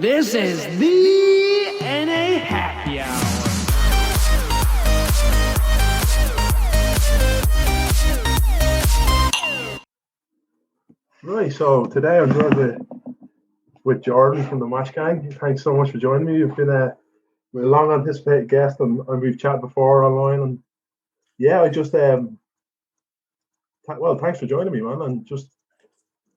This is the NA Happy Hour. Right, so today I'm joined with Jordan from the Mash Gang. Thanks so much for joining me. You've been a long anticipated guest, and we've chatted before online. And yeah, I just thanks for joining me, man. And just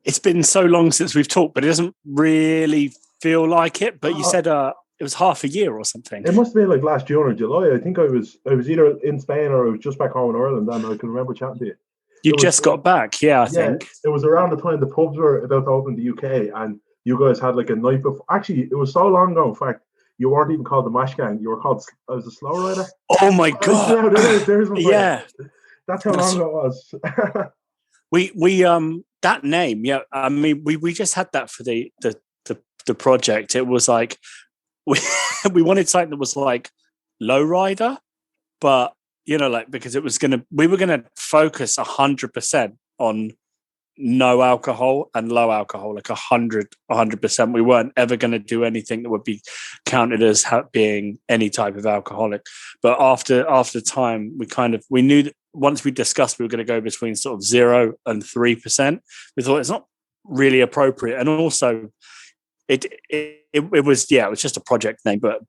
it's been so long since we've talked, but it doesn't really feel like it. But you said it was half a year or something. It must have been like last June or July. I think I was either in Spain or I was just back home in Ireland, and I can remember chatting to you. You just got back, I think. It was around the time the pubs were about to open in the UK, and you guys had like a night before. Actually, it was so long ago, in fact, you weren't even called the Mash Gang. You were called, I was a Slow Rider. Oh my God. There's yeah. That's how long ago it was. we that name, I mean, we just had that for the project. It was like, we wanted something that was like Lowrider, but because we were gonna focus 100% on no alcohol and low alcohol, like 100%. We weren't ever going to do anything that would be counted as being any type of alcoholic. But after time, we knew that once we discussed we were going to go between sort of 0 and 3%. We thought it's not really appropriate, and also it was just a project name, but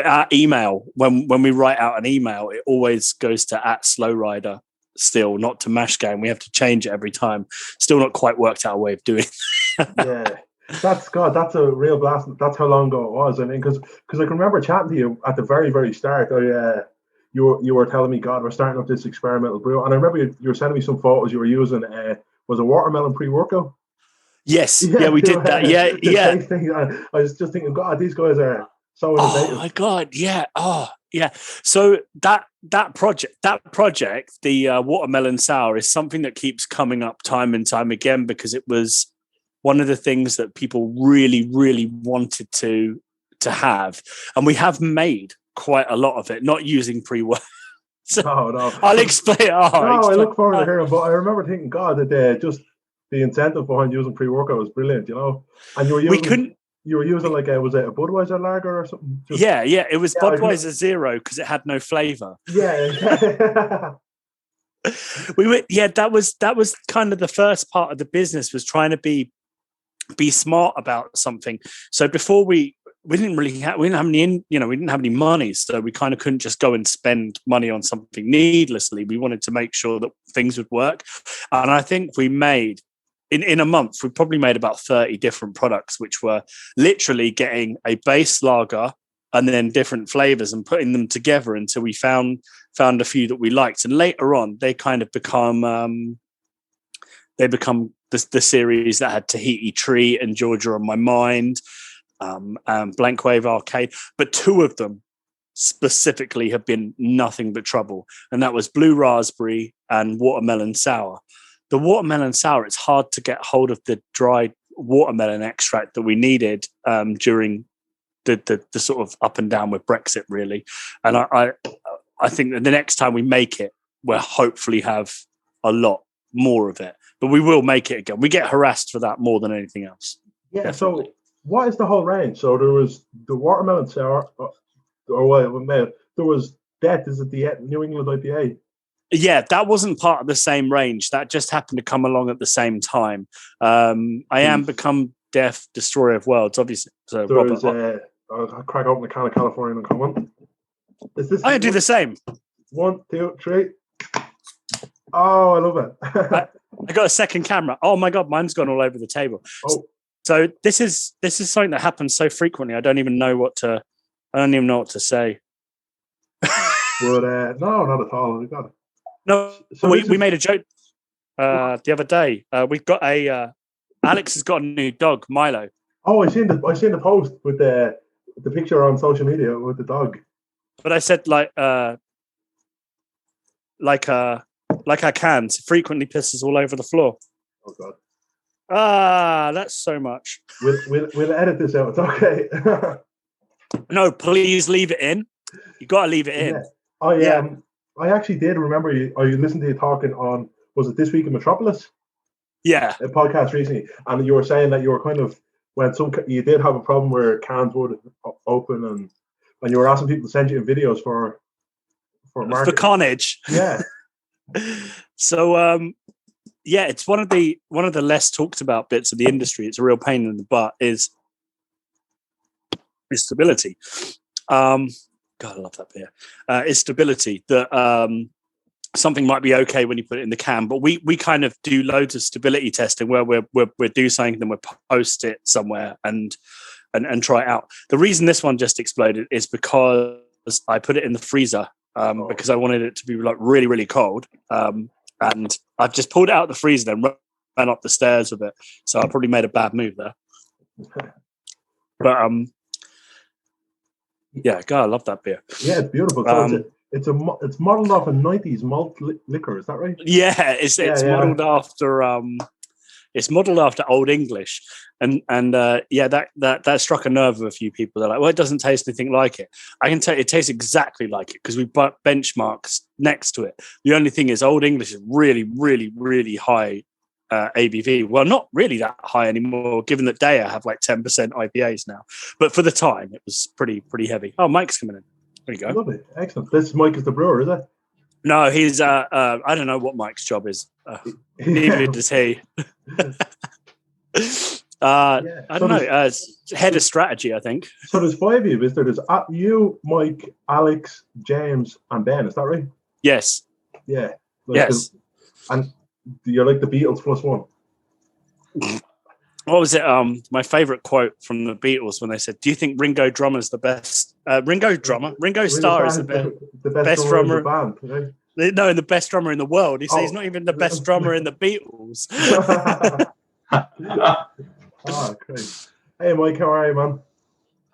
our email, when we write out an email, it always goes to @Slowrider still, not to Mash Gang. We have to change it every time. Still not quite worked out a way of doing it. Yeah, that's a real blast. That's how long ago it was. I mean, because I can remember chatting to you at the very, very start. You were telling me, God, we're starting up this experimental brew, and I remember you were sending me some photos you were using. Was a watermelon pre-workout? Yes, we did that. I was just thinking, God, these guys are so innovative. Oh my God, yeah. Oh yeah. So that project, the watermelon sour, is something that keeps coming up time and time again, because it was one of the things that people really, really wanted to have, and we have made quite a lot of it, not using pre-work. So no. I'll explain. I look forward to hearing. But I remember thinking, God, that just the incentive behind using pre-workout was brilliant, And you were using like was it a Budweiser lager or something? It was Budweiser Zero because it had no flavor. Yeah. That was kind of the first part of the business, was trying to be smart about something. So before we didn't have any money, so we kind of couldn't just go and spend money on something needlessly. We wanted to make sure that things would work, and I think we made. In a month, we probably made about 30 different products, which were literally getting a base lager and then different flavors and putting them together until we found a few that we liked. And later on, they kind of become the series that had Tahiti Tree and Georgia on My Mind, Blank Wave Arcade. But two of them specifically have been nothing but trouble, and that was Blue Raspberry and Watermelon Sour. The watermelon sour, it's hard to get hold of the dried watermelon extract that we needed during the sort of up and down with Brexit, really. And I think that the next time we make it, we'll hopefully have a lot more of it. But we will make it again. We get harassed for that more than anything else. Yeah, definitely. So what is the whole range? So there was the watermelon sour, there was Death, is it the New England IPA? Yeah, that wasn't part of the same range. That just happened to come along at the same time. I am Become Death, Destroyer of Worlds, obviously. So I'll crack open the can of California and come on. I do the same. 1, 2, 3. Oh, I love it. I got a second camera. Oh my God, mine's gone all over the table. Oh. So this is something that happens so frequently. I don't even know what to say. But no, not at all. We got it. No, so we made a joke the other day. We've got Alex has got a new dog, Milo. Oh, I seen the post with the picture on social media with the dog. But I said like our cans frequently pisses all over the floor. Oh God. That's so much. We'll edit this out. It's okay. No, please leave it in. You got to leave it in. Yeah. I actually did remember you. Or you listened to you talking on, was it This Week in Metropolis? Yeah. A podcast recently, and you were saying that you were kind of when you did have a problem where cans would open and you were asking people to send you videos for marketing. For carnage. Yeah. So yeah, it's one of the less talked about bits of the industry. It's a real pain in the butt. Is stability. God, I love that beer. Is stability that something might be okay when you put it in the can, but we kind of do loads of stability testing where we do something, then we post it somewhere and try it out. The reason this one just exploded is because I put it in the freezer because I wanted it to be like really, really cold. And I've just pulled it out of the freezer, then ran up the stairs with it. So I probably made a bad move there. But yeah, God, I love that beer. Yeah, it's beautiful. So it's modeled off a 90s malt liquor, is that right? Yeah, it's modeled after it's modeled after Old English, and yeah, that struck a nerve of a few people. They're like, well, it doesn't taste anything like it. I can tell you, it tastes exactly like it because we put benchmarks next to it. The only thing is, Old English is really, really, really high ABV. Well, not really that high anymore, given that Daya have like 10% IPAs now. But for the time, it was pretty heavy. Oh, Mike's coming in. There you go. Lovely, excellent. This Mike is the brewer, is it? No, he's I don't know what Mike's job is. Neither does he. I don't know. Head of strategy, I think. So there's 5 of you, is there? There's you, Mike, Alex, James, and Ben. Is that right? Yes. Yeah. Yes. And you're like the Beatles plus one. What was it? My favorite quote from the Beatles when they said, "Do you think Ringo Starr is the best drummer in the band?" Right? No, the best drummer in the world. He said he's not even the best drummer in the Beatles. Oh, great. Hey, Mike, how are you, man?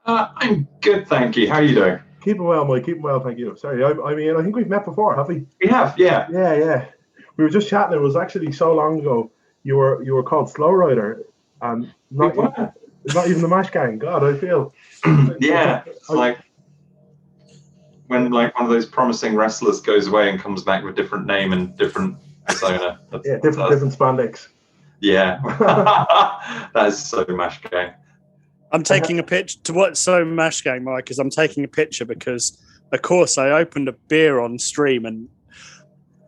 I'm good, thank you. How are you doing? Keeping well, Mike. Keeping well, thank you. Sorry, I mean, I think we've met before, have we? We have, yeah. Yeah. We were just chatting. It was actually so long ago. You were called Slow Rider, and not even the Mash Gang. God, I feel. Yeah, it's like when like one of those promising wrestlers goes away and comes back with a different name and different persona. Yeah, different spandex. Yeah, that is so Mash Gang. I'm taking a picture to what's so Mash Gang, Mike, is I'm taking a picture because, of course, I opened a beer on stream, and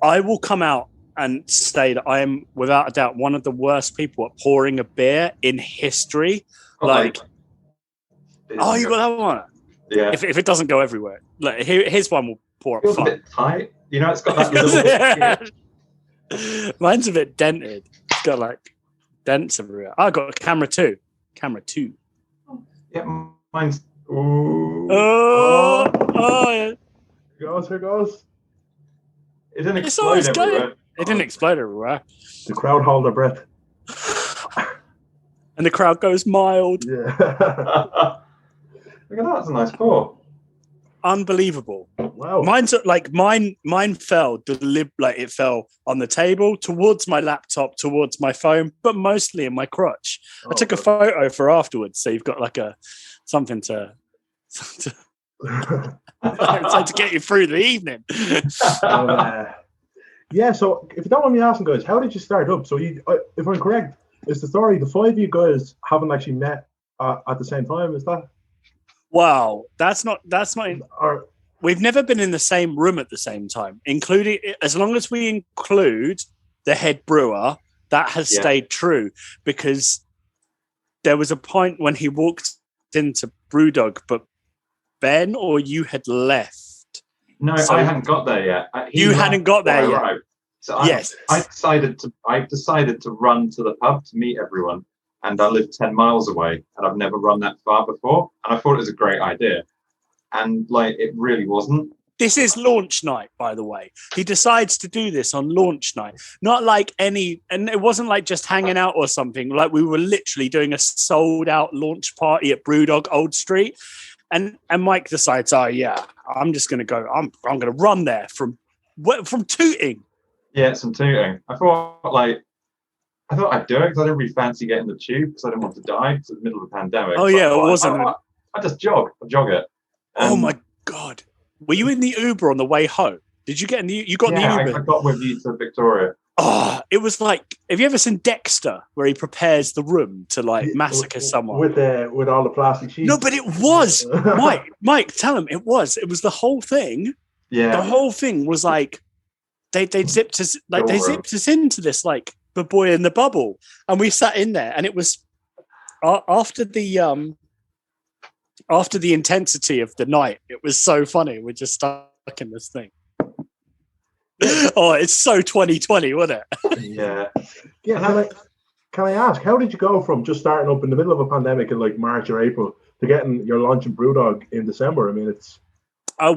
I will come out and say that I am, without a doubt, one of the worst people at pouring a beer in history. You got that one? Yeah. If it doesn't go everywhere, like here's one will pour up. Feels a bit tight. You know, it's got that little. Mine's a bit dented. It's got like dents everywhere. I got a camera two. Yeah, mine's. Ooh. Oh yeah. Here goes. It didn't explode everywhere. It didn't explode everywhere. The crowd hold their breath. And the crowd goes mild. Yeah. Look at that. That's a nice pour. Unbelievable. Wow. Mine's like mine fell like it fell on the table, towards my laptop, towards my phone, but mostly in my crotch. I took a photo for afterwards, so you've got like something to to get you through the evening. Yeah, so if you don't mind me asking, guys, how did you start up? So you, if I'm correct, is the story the 5 of you guys haven't actually met at the same time? Is that? Wow, that's not. We've never been in the same room at the same time, including as long as we include the head brewer. That has stayed true because there was a point when he walked into Brewdog, but Ben or you had left. No, so I hadn't got there yet. You hadn't got there yet. So I decided to run to the pub to meet everyone, and I live 10 miles away, and I've never run that far before, and I thought it was a great idea, and like it really wasn't. This is launch night, by the way. He decides to do this on launch night, not like and it wasn't like just hanging out or something. Like we were literally doing a sold out launch party at Brewdog Old Street. And Mike decides, oh yeah, I'm just going to go. I'm going to run there from Tooting. Yeah, some Tooting. I thought I'd do it because I didn't really fancy getting the tube because I didn't want to die. It's the middle of the pandemic. Oh yeah, it wasn't. I just jog it. Oh my god, were you in the Uber on the way home? Did you get in the? You got in the Uber? I got with you to Victoria. Oh, it was like, have you ever seen Dexter, where he prepares the room to like massacre someone with all the plastic sheets? No, but it was Mike. Tell him it was. It was the whole thing. Yeah. The whole thing was like they zipped us into this like the boy in the bubble, and we sat in there, and it was after the intensity of the night. It was so funny. We're just stuck in this thing. Oh, it's so 2020, wasn't it? Yeah. Yeah. Can I ask, how did you go from just starting up in the middle of a pandemic in like March or April to getting your launch in Brewdog in December? I mean, it's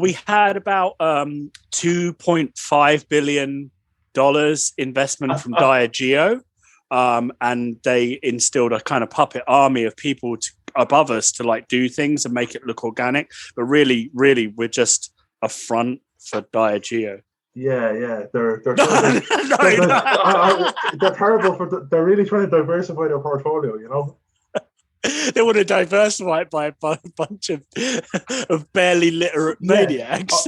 we had about $2.5 billion investment from Diageo, and they instilled a kind of puppet army of people above us to like do things and make it look organic. But really, we're just a front for Diageo. Yeah, they're they're terrible they're really trying to diversify their portfolio, you know. They want to diversify it by a bunch of barely literate maniacs.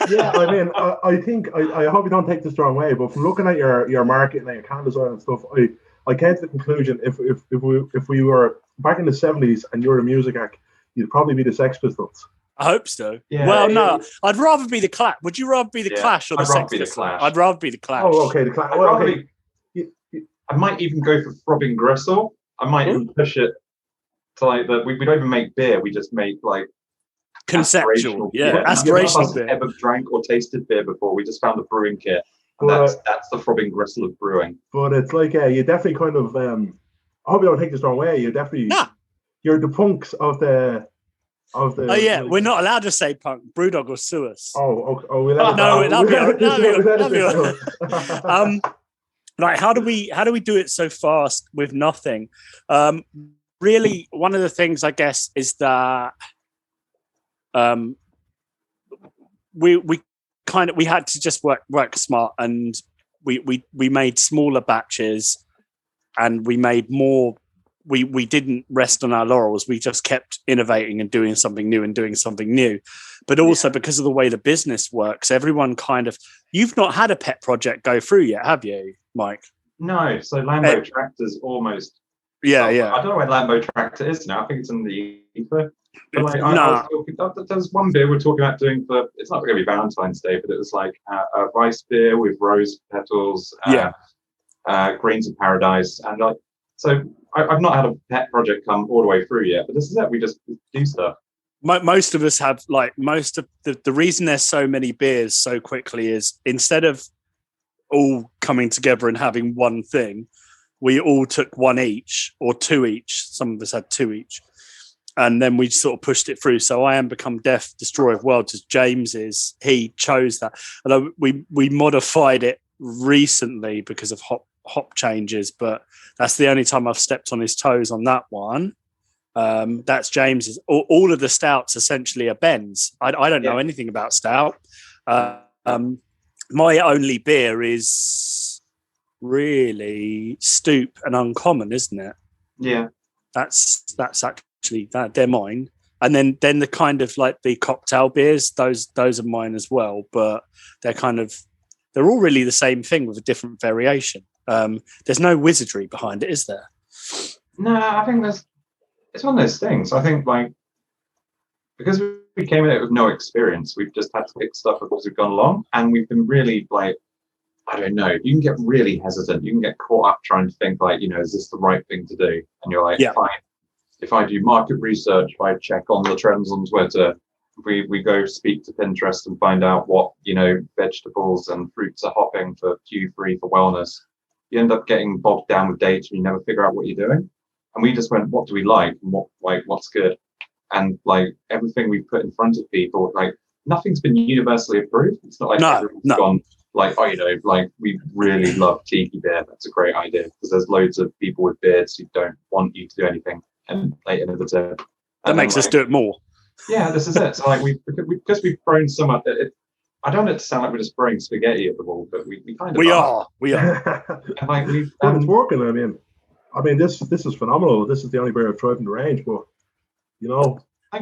Yeah, I mean, I think I hope you don't take this the wrong way, but from looking at your marketing and your can design and stuff, I came to the conclusion if we were back in the 70s and you were a music act, you'd probably be the Sex Pistols. I hope so. Yeah, well, no, I'd rather be the Clash. Would you rather be the Clash or the Sex Pistols? I'd rather be the Clash. Oh, okay, the Clash. Well, okay. I might even go for Throbbing Gristle. I might even push it to like we don't even make beer. We just make like conceptual, aspirational beer. Ever drank or tasted beer before? We just found a brewing kit, and that's the Throbbing Gristle of brewing. But it's like you definitely kind of. I hope you don't take this the wrong way. You're the punks of the. Oh yeah, we're not allowed to say punk. Brewdog will sue us. We let it like how do we do it so fast with nothing? Really, one of the things I guess is that we had to just work smart, and we made smaller batches, and we made more. We didn't rest on our laurels. We just kept innovating and doing something new. But also because of the way the business works, everyone kind of... You've not had a pet project go through yet, have you, Mike? No. So Lambo Tractor's almost... Yeah. I don't know where Lambo Tractor is now. I think it's in the ether. But like, there's one beer we're talking about doing for... It's not going to be Valentine's Day, but it was like a rice beer with rose petals, grains of paradise, and like... So I've not had a pet project come all the way through yet, but this is it. We just do stuff. Most of us have, like, most of the reason there's so many beers so quickly is instead of all coming together and having one thing, we all took one each or two each. Some of us had two each. And then we sort of pushed it through. So I Am Become Death, Destroyer of Worlds, as James is. He chose that. Although we modified it recently because of hop changes, but that's the only time I've stepped on his toes on that one. That's James's. All of the stouts essentially are Ben's. I don't know anything about stout. My only beer is really Stoop and Uncommon, isn't it? Yeah, that's actually that they're mine. And then the kind of like the cocktail beers, those are mine as well. But they're all really the same thing with a different variation. There's no wizardry behind it, is there? No, I think it's one of those things. I think like because we came in it with no experience, we've just had to pick stuff up as we've gone along, and we've been really like, I don't know, you can get really hesitant, you can get caught up trying to think like, is this the right thing to do? And you're like, fine. If I do market research, if I check on the trends on Twitter, we go speak to Pinterest and find out what vegetables and fruits are hopping for Q3 for wellness. You end up getting bogged down with data and you never figure out what you're doing. And we just went, what do we like and what's good? And like everything we put in front of people, like nothing's been universally approved. It's not like everyone's gone like, like we really love tiki beer. That's a great idea because there's loads of people with beards who don't want you to do anything and like innovative. That makes us do it more. Yeah, this is it. So like because we've thrown so much. I don't want it to sound like we're just throwing spaghetti at the wall, but we kind of are. We are. And like it's working. I mean, this is phenomenal. This is the only beer I've tried in the range, but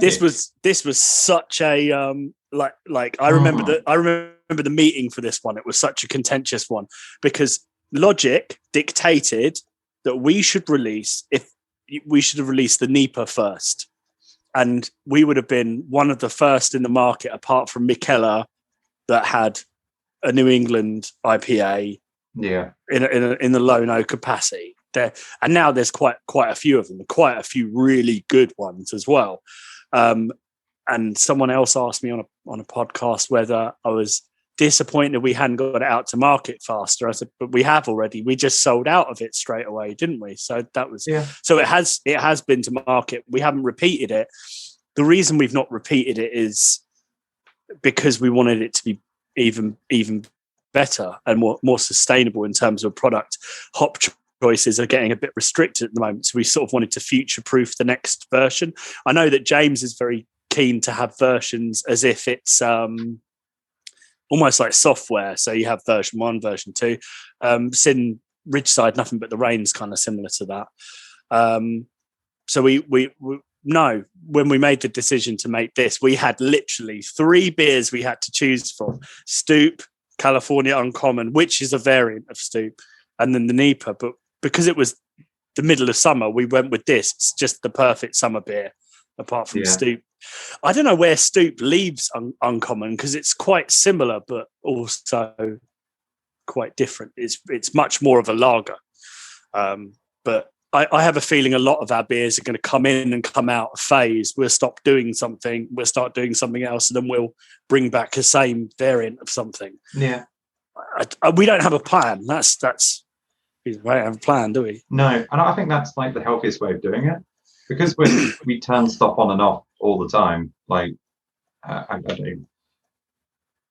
this was such a I remember the meeting for this one. It was such a contentious one because logic dictated that we should have released the NEPA first. And we would have been one of the first in the market, apart from Mikella, that had a New England IPA in the low no capacity. There, and now there's quite a few of them, quite a few really good ones as well. And someone else asked me on a podcast whether I was disappointed we hadn't got it out to market faster. I said, but we have already. We just sold out of it straight away, didn't we? So that was so it has been to market. We haven't repeated it. The reason we've not repeated it is because we wanted it to be even better and more sustainable in terms of product. Hop choices are getting a bit restricted at the moment, so we sort of wanted to future-proof the next version. I know that James is very keen to have versions as if it's almost like software. So you have version 1, version 2. Sin Ridgeside, Nothing But the Rain's kind of similar to that. So we no, when we made the decision to make this, we had literally 3 beers we had to choose from: Stoop, California Uncommon, which is a variant of Stoop, and then the NEPA. But because it was the middle of summer, we went with this. It's just the perfect summer beer, apart from Stoop. I don't know where Stoop leaves Uncommon, because it's quite similar, but also quite different. It's much more of a lager. But I have a feeling a lot of our beers are going to come in and come out of phase. We'll stop doing something, we'll start doing something else, and then we'll bring back the same variant of something. Yeah. We don't have a plan. We don't have a plan, do we? No, and I think that's like the healthiest way of doing it, because when we turn stop on and off all the time, like I don't.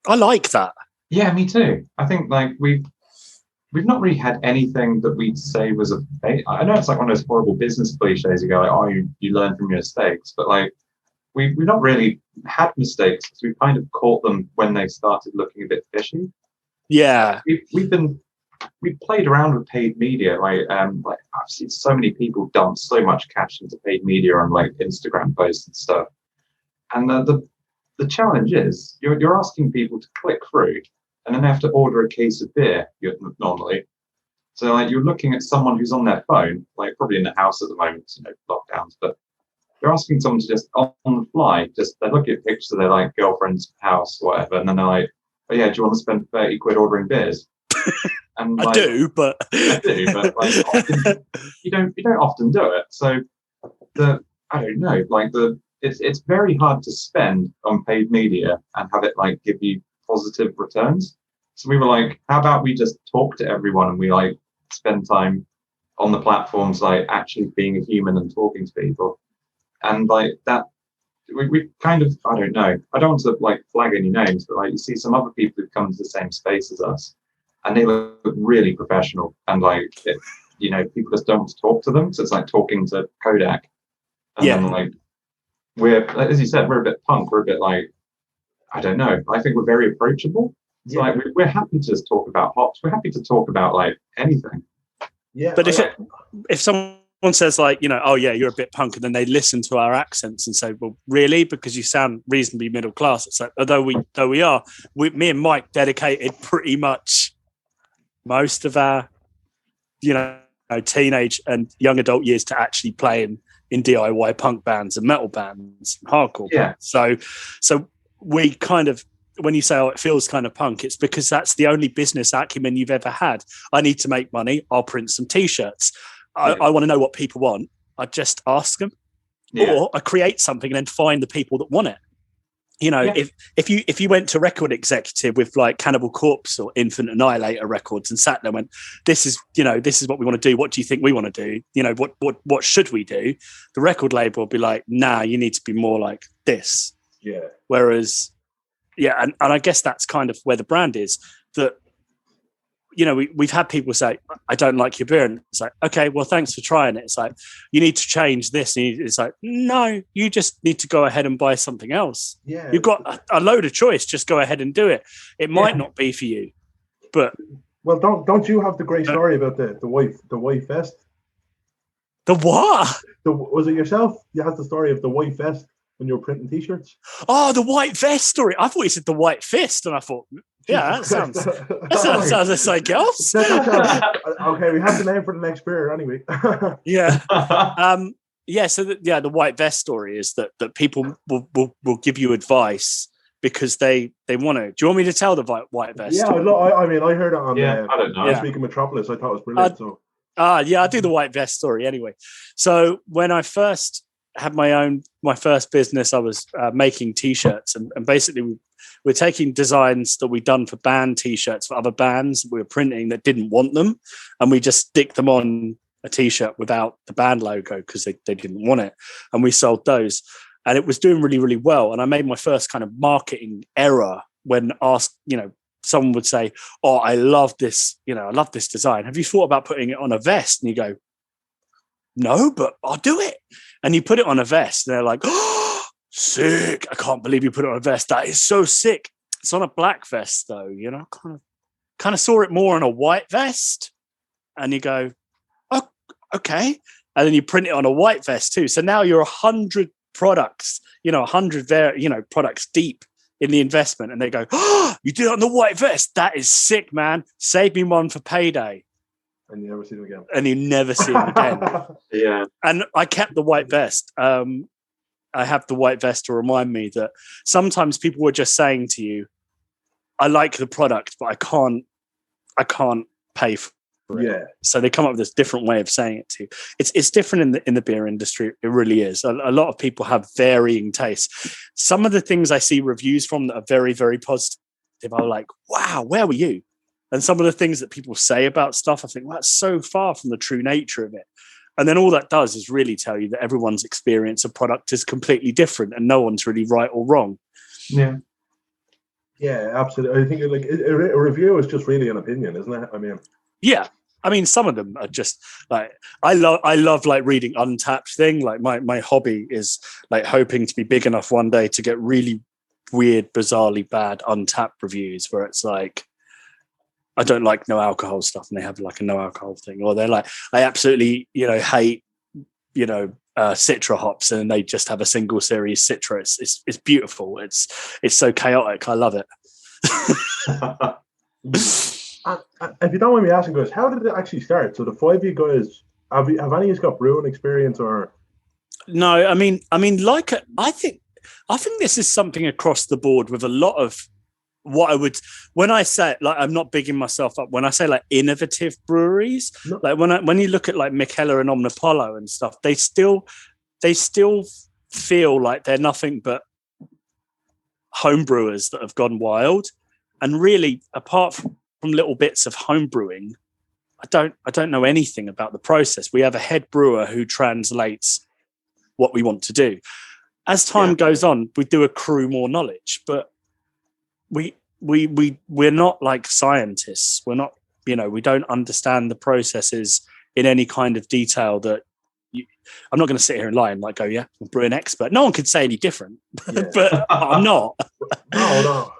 I like that. Yeah, me too. I think like we've not really had anything that we'd say was a. I know it's like one of those horrible business cliches. You go like, oh, you learn from your mistakes, but like we've not really had mistakes, because we kind of caught them when they started looking a bit fishy. Yeah, we've played around with paid media. Like I've seen so many people dump so much cash into paid media on like Instagram posts and stuff. And the challenge is you're asking people to click through, and then they have to order a case of beer normally. So like you're looking at someone who's on their phone, like probably in the house at the moment, lockdowns, but you're asking someone to just on the fly, they're looking at pictures of their like girlfriend's house or whatever, and then they're like, oh yeah, do you want to spend 30 quid ordering beers? And like, I do, but like often, you don't often do it. So I don't know, like it's very hard to spend on paid media and have it like give you positive returns. So we were like, how about we just talk to everyone, and we like spend time on the platforms like actually being a human and talking to people. And like that we kind of, I don't know, I don't want to like flag any names, but like you see some other people who've come to the same space as us, and they look really professional, and like people just don't want to talk to them. So it's like talking to Kodak. And then like we're, as you said, we're a bit punk, we're a bit like, I don't know, I think we're very approachable. So like we're happy to just talk about hops, we're happy to talk about like anything. Yeah. But if someone says like, oh yeah, you're a bit punk, and then they listen to our accents and say, well, really? Because you sound reasonably middle class. It's like, although we are, me and Mike dedicated pretty much most of our, teenage and young adult years to actually playing in DIY punk bands and metal bands and hardcore bands. So we kind of, when you say, oh, it feels kind of punk, it's because that's the only business acumen you've ever had. I need to make money. I'll print some T-shirts. I want to know what people want. I just ask them, or I create something and then find the people that want it. If you went to record executive with like Cannibal Corpse or Infant Annihilator Records and sat there and went, this is what we want to do. What do you think we want to do? What should we do? The record label will be like, nah, you need to be more like this. Yeah. Whereas, and I guess that's kind of where the brand is, that, we've had people say, I don't like your beer. And it's like, okay, well, thanks for trying it. It's like, you need to change this. And it's like, no, you just need to go ahead and buy something else. Yeah. You've got a load of choice. Just go ahead and do it. It might not be for you, but. Well, don't you have the great story about the white vest? The what? Was it yourself? You had the story of the white vest when you were printing T-shirts. Oh, the white vest story. I thought you said the white fist, and I thought, Yeah, that sounds sounds like else. Okay, we have the name for the next beer anyway. Yeah. Yeah, so the white vest story is that people will give you advice because they want to. Do you want me to tell the white vest? Yeah, I mean, I heard it on I don't know. This Week in Metropolis. I thought it was brilliant. Yeah, I do the white vest story anyway. So when I first had my first business, I was making T-shirts, and basically we're taking designs that we'd done for band T-shirts for other bands we were printing that didn't want them, and we just stick them on a T-shirt without the band logo because they didn't want it, and we sold those, and it was doing really, really well. And I made my first kind of marketing error when asked, someone would say, "Oh, I love this, I love this design. Have you thought about putting it on a vest?" And you go, "No, but I'll do it." And you put it on a vest, and they're like, "Oh, sick! I can't believe you put it on a vest. That is so sick." It's on a black vest, though. Kind of saw it more on a white vest, and you go, "Oh, okay." And then you print it on a white vest too. So now you're 100 products, 100 products deep in the investment, and they go, "Oh, you did it on the white vest. That is sick, man. Save me one for payday." And you never see them again. And you never see them again. Yeah. And I kept the white vest. I have the white vest to remind me that sometimes people were just saying to you, "I like the product, but I can't pay for it." Yeah. So they come up with this different way of saying it to you. It's different in the beer industry. It really is. A lot of people have varying tastes. Some of the things I see reviews from that are very, very positive, I'm like, "Wow, where were you?" And some of the things that people say about stuff, I think, well, that's so far from the true nature of it. And then all that does is really tell you that everyone's experience of product is completely different and no one's really right or wrong. Yeah. Yeah, absolutely. I think a review is just really an opinion, isn't it? I mean, yeah. I mean, some of them are just like, I love like reading Untapped thing. Like my hobby is like hoping to be big enough one day to get really weird, bizarrely bad Untapped reviews where it's like, I don't like no alcohol stuff, and they have like a no alcohol thing, or they're like, I absolutely, hate, Citra hops, and they just have a single series Citra. It's beautiful. It's so chaotic. I love it. If you don't mind me asking, guys, how did it actually start? So the 5 of you guys, have any of you got brewing experience or? No, I mean, like I think this is something across the board with a lot of. What I would, when I say, like, I'm not bigging myself up. When I say like innovative breweries, no. Like when you look at like Mikkeller and Omnipollo and stuff, they still feel like they're nothing but home brewers that have gone wild. And really, apart from little bits of home brewing, I don't know anything about the process. We have a head brewer who translates what we want to do. As time goes on, we do accrue more knowledge, but we're not like scientists. We're not, we don't understand the processes in any kind of detail that I'm not going to sit here and lie and like go, yeah, I'm a brewing expert. No one could say any different, but I'm not. No,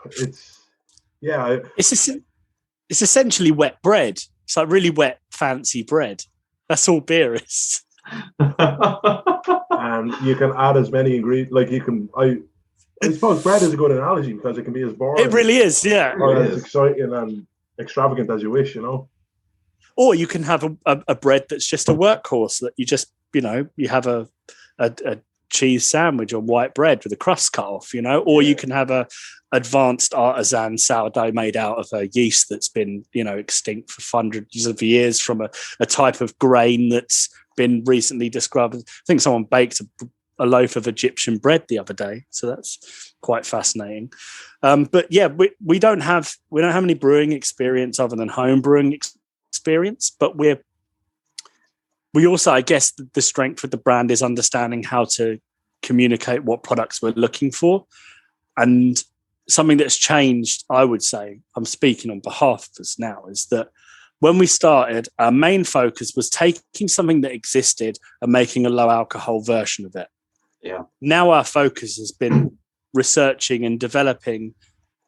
it's essentially wet bread. It's like really wet, fancy bread. That's all beer is. And you can add as many ingredients, like you can, I suppose bread is a good analogy because it can be as boring. It really is, yeah. Or as exciting and extravagant as you wish, Or you can have a bread that's just a workhorse that you just, you have a cheese sandwich on white bread with a crust cut off, or you can have a advanced artisan sourdough made out of a yeast that's been, extinct for hundreds of years from a type of grain that's been recently described. I think someone baked a loaf of Egyptian bread the other day, so that's quite fascinating. But yeah, we don't have any brewing experience other than home brewing experience. But we also, I guess, the strength of the brand is understanding how to communicate what products we're looking for. And something that's changed, I would say, I'm speaking on behalf of us now, is that when we started, our main focus was taking something that existed and making a low alcohol version of it. Yeah. Now our focus has been researching and developing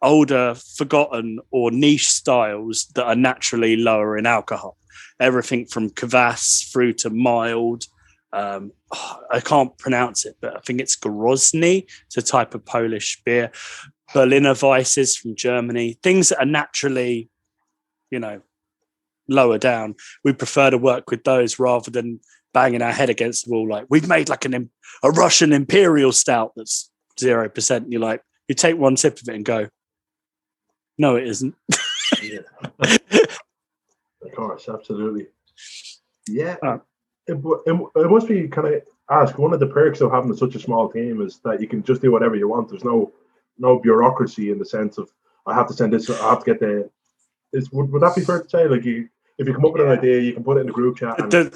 older, forgotten or niche styles that are naturally lower in alcohol. Everything from kvass through to mild. I can't pronounce it, but I think it's Grozny. It's a type of Polish beer. Berliner Weisses from Germany, things that are naturally, lower down. We prefer to work with those rather than banging our head against the wall. Like, we've made like a Russian Imperial Stout that's 0%. And you're like, you take one sip of it and go, no, it isn't. Yeah. Of course, absolutely. Yeah. It must be kind of ask, one of the perks of having such a small team is that you can just do whatever you want. There's no bureaucracy in the sense of I have to send this, I have to get would that be fair to say? Like, if you come up with an idea, you can put it in the group chat. And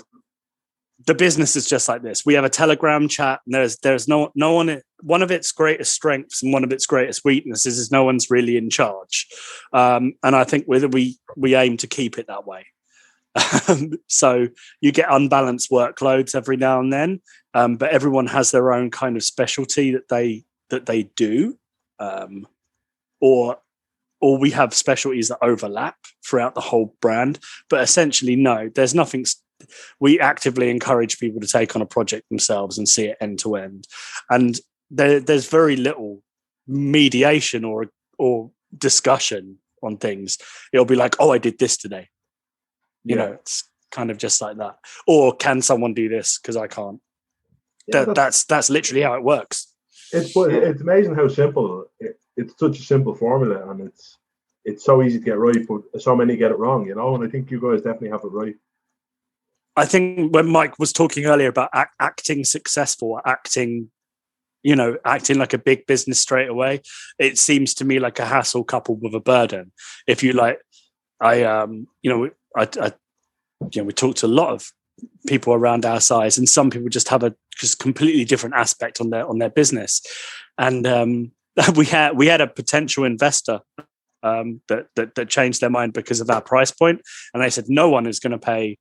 the business is just like this. We have a Telegram chat, and there's no one. One of its greatest strengths and one of its greatest weaknesses is no one's really in charge, and I think we aim to keep it that way. So you get unbalanced workloads every now and then, but everyone has their own kind of specialty that they do, or we have specialties that overlap throughout the whole brand. But essentially, no, there's nothing. We actively encourage people to take on a project themselves and see it end to end, and there's very little mediation or discussion on things. It'll be like, oh, I did this today. It's kind of just like that. Or can someone do this because I can't? Yeah, that's literally how it works. It's amazing how simple it's such a simple formula, and it's so easy to get right, but so many get it wrong. And I think you guys definitely have it right. I think when Mike was talking earlier about acting successful, acting like a big business straight away, it seems to me like a hassle coupled with a burden. If you like, we talked to a lot of people around our size, and some people just have a just completely different aspect on their business. And we had a potential investor that changed their mind because of our price point, and they said no one is going to pay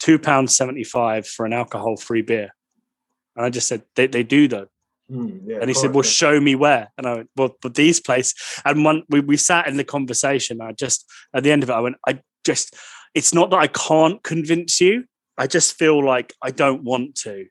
£2.75 for an alcohol-free beer. And I just said, they do though. And he said, well, show me where. And I went, well, but these places. And we sat in the conversation. I just, at the end of it, I went, it's not that I can't convince you. I just feel like I don't want to.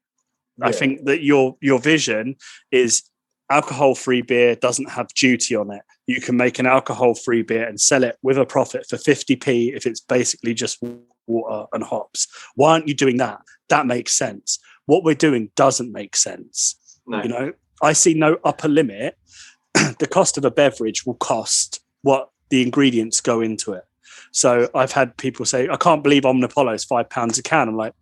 Yeah. I think that your vision is alcohol-free beer doesn't have duty on it. You can make an alcohol-free beer and sell it with a profit for 50p if it's basically just water and hops. Why aren't you doing that? That makes sense. What we're doing doesn't make sense. No. I see no upper limit. The cost of a beverage will cost what the ingredients go into it. So I've had people say, I can't believe Omnipollo's £5 a can. I'm like,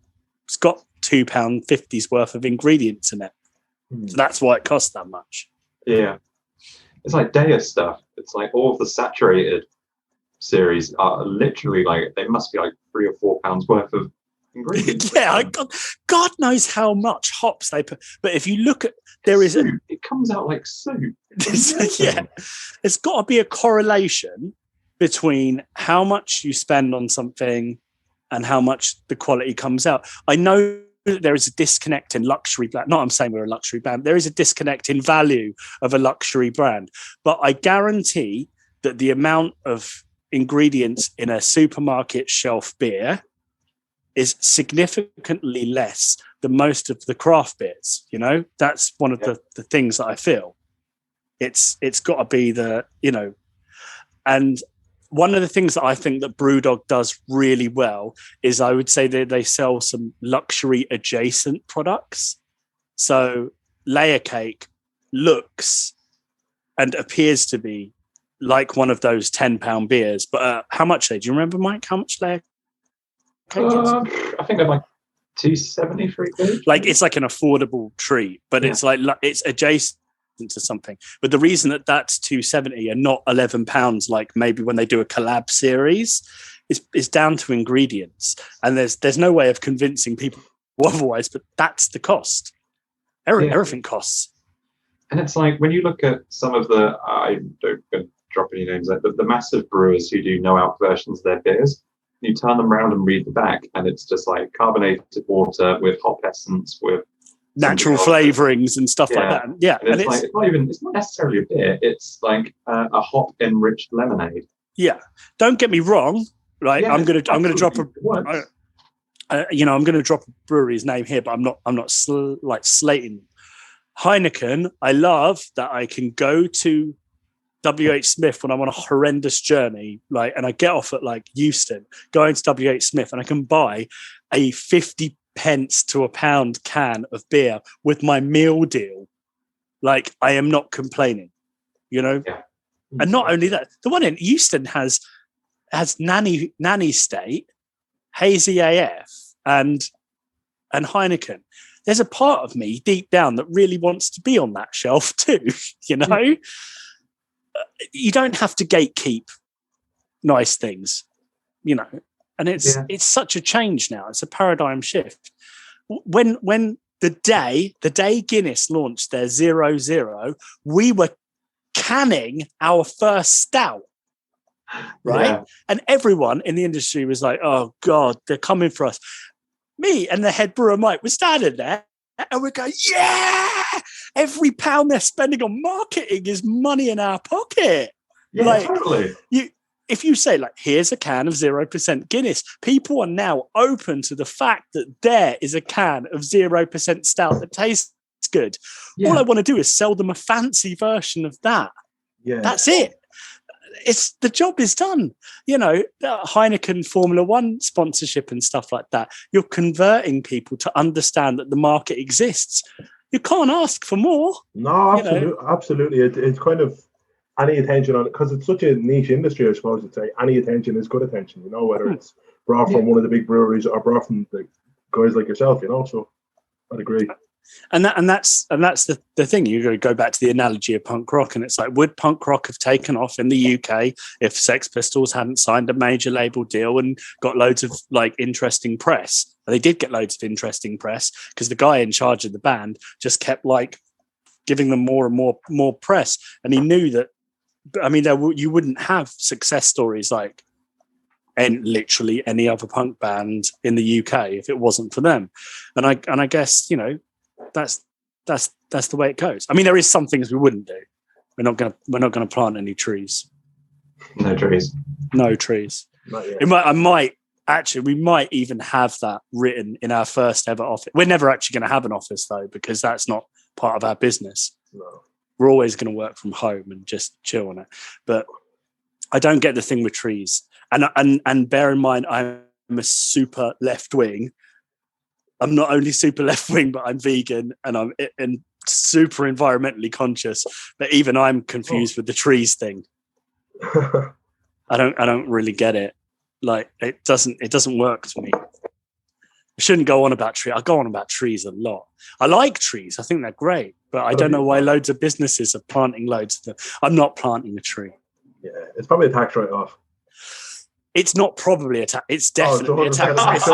it's got £2.50's worth of ingredients in it. So that's why it costs that much. Yeah. It's like Daya stuff. It's like all of the saturated series are literally like, they must be like £3 or £4 worth of ingredients. Yeah, God knows how much hops they put. But if you look at, it comes out like soup. Yeah, there's got to be a correlation between how much you spend on something and how much the quality comes out. I know there is a disconnect in luxury brand. Not I'm saying we're a luxury brand. There is a disconnect in value of a luxury brand. But I guarantee that the amount of ingredients in a supermarket shelf beer is significantly less than most of the craft beers. That's one of the things that I feel. It's got to be and one of the things that I think that Brewdog does really well is I would say that they sell some luxury adjacent products. So Layer Cake looks and appears to be like one of those £10 beers. But how much do you remember, Mike? How much Layer Cake is? I think they're like £2.70 for each. Like it's like an affordable treat, but it's like it's adjacent to something. But the reason that that's £2.70 and not £11, like maybe when they do a collab series, is down to ingredients. And there's no way of convincing people otherwise, but that's the cost. Everything costs. And it's like when you look at some of the, I don't drop any names, like the massive brewers who do no alc versions of their beers, you turn them around and read the back, and it's just like carbonated water with hop essence, with natural flavorings and stuff like that. Yeah, and it's not necessarily a beer. It's like a hop enriched lemonade. Yeah, don't get me wrong. Right, I'm gonna drop I'm gonna drop a brewery's name here, but I'm not slating Heineken. I love that I can go to WH Smith when I'm on a horrendous journey, like, and I get off at like Euston, going to WH Smith, and I can buy a 50 pence to a pound can of beer with my meal deal. Like, I am not complaining, you know. Yeah. And not only that, the one in Euston has Nanny State, Hazy AF, and Heineken. There's a part of me deep down that really wants to be on that shelf too, you know. You don't have to gatekeep nice things, you know. And it's such a change now. It's a paradigm shift. When the day Guinness launched their 0.0, we were canning our first stout, right? Yeah. And everyone in the industry was like, "Oh God, they're coming for us." Me and the head brewer Mike were standing there, and we're going, "Yeah! Every pound they're spending on marketing is money in our pocket." Yeah, like, totally. If you say, like, here's a can of 0% Guinness, people are now open to the fact that there is a can of 0% stout that tastes good. Yeah. All I want to do is sell them a fancy version of that. Yeah. That's it. The job is done. You know, Heineken Formula One sponsorship and stuff like that. You're converting people to understand that the market exists. You can't ask for more. No, absolutely. It's kind of any attention on it, because it's such a niche industry, I suppose. It's like any attention is good attention, you know, whether it's brought from one of the big breweries or brought from the guys like yourself, you know. So I'd agree. And that's the thing. You're going to go back to the analogy of punk rock, and it's like, would punk rock have taken off in the UK if Sex Pistols hadn't signed a major label deal and got loads of like interesting press? And they did get loads of interesting press because the guy in charge of the band just kept like giving them more and more press, and he knew that. I mean, you wouldn't have success stories like literally any other punk band in the UK if it wasn't for them. And I guess, you know, that's the way it goes. I mean, there is some things we wouldn't do. We're not gonna plant any trees. No trees. No trees. We might even have that written in our first ever office. We're never actually going to have an office though, because that's not part of our business. No. We're always going to work from home and just chill on it. But I don't get the thing with trees. And bear in mind, I'm a super left wing. I'm not only super left wing, but I'm vegan and I'm super environmentally conscious. But even I'm confused with the trees thing. I don't really get it. Like, it doesn't work for me. I shouldn't go on about trees. I go on about trees a lot. I like trees. I think they're great, but I don't know why loads of businesses are planting loads of them. I'm not planting a tree. Yeah, it's probably a tax write-off. It's not probably a tax. It's definitely a tax. It's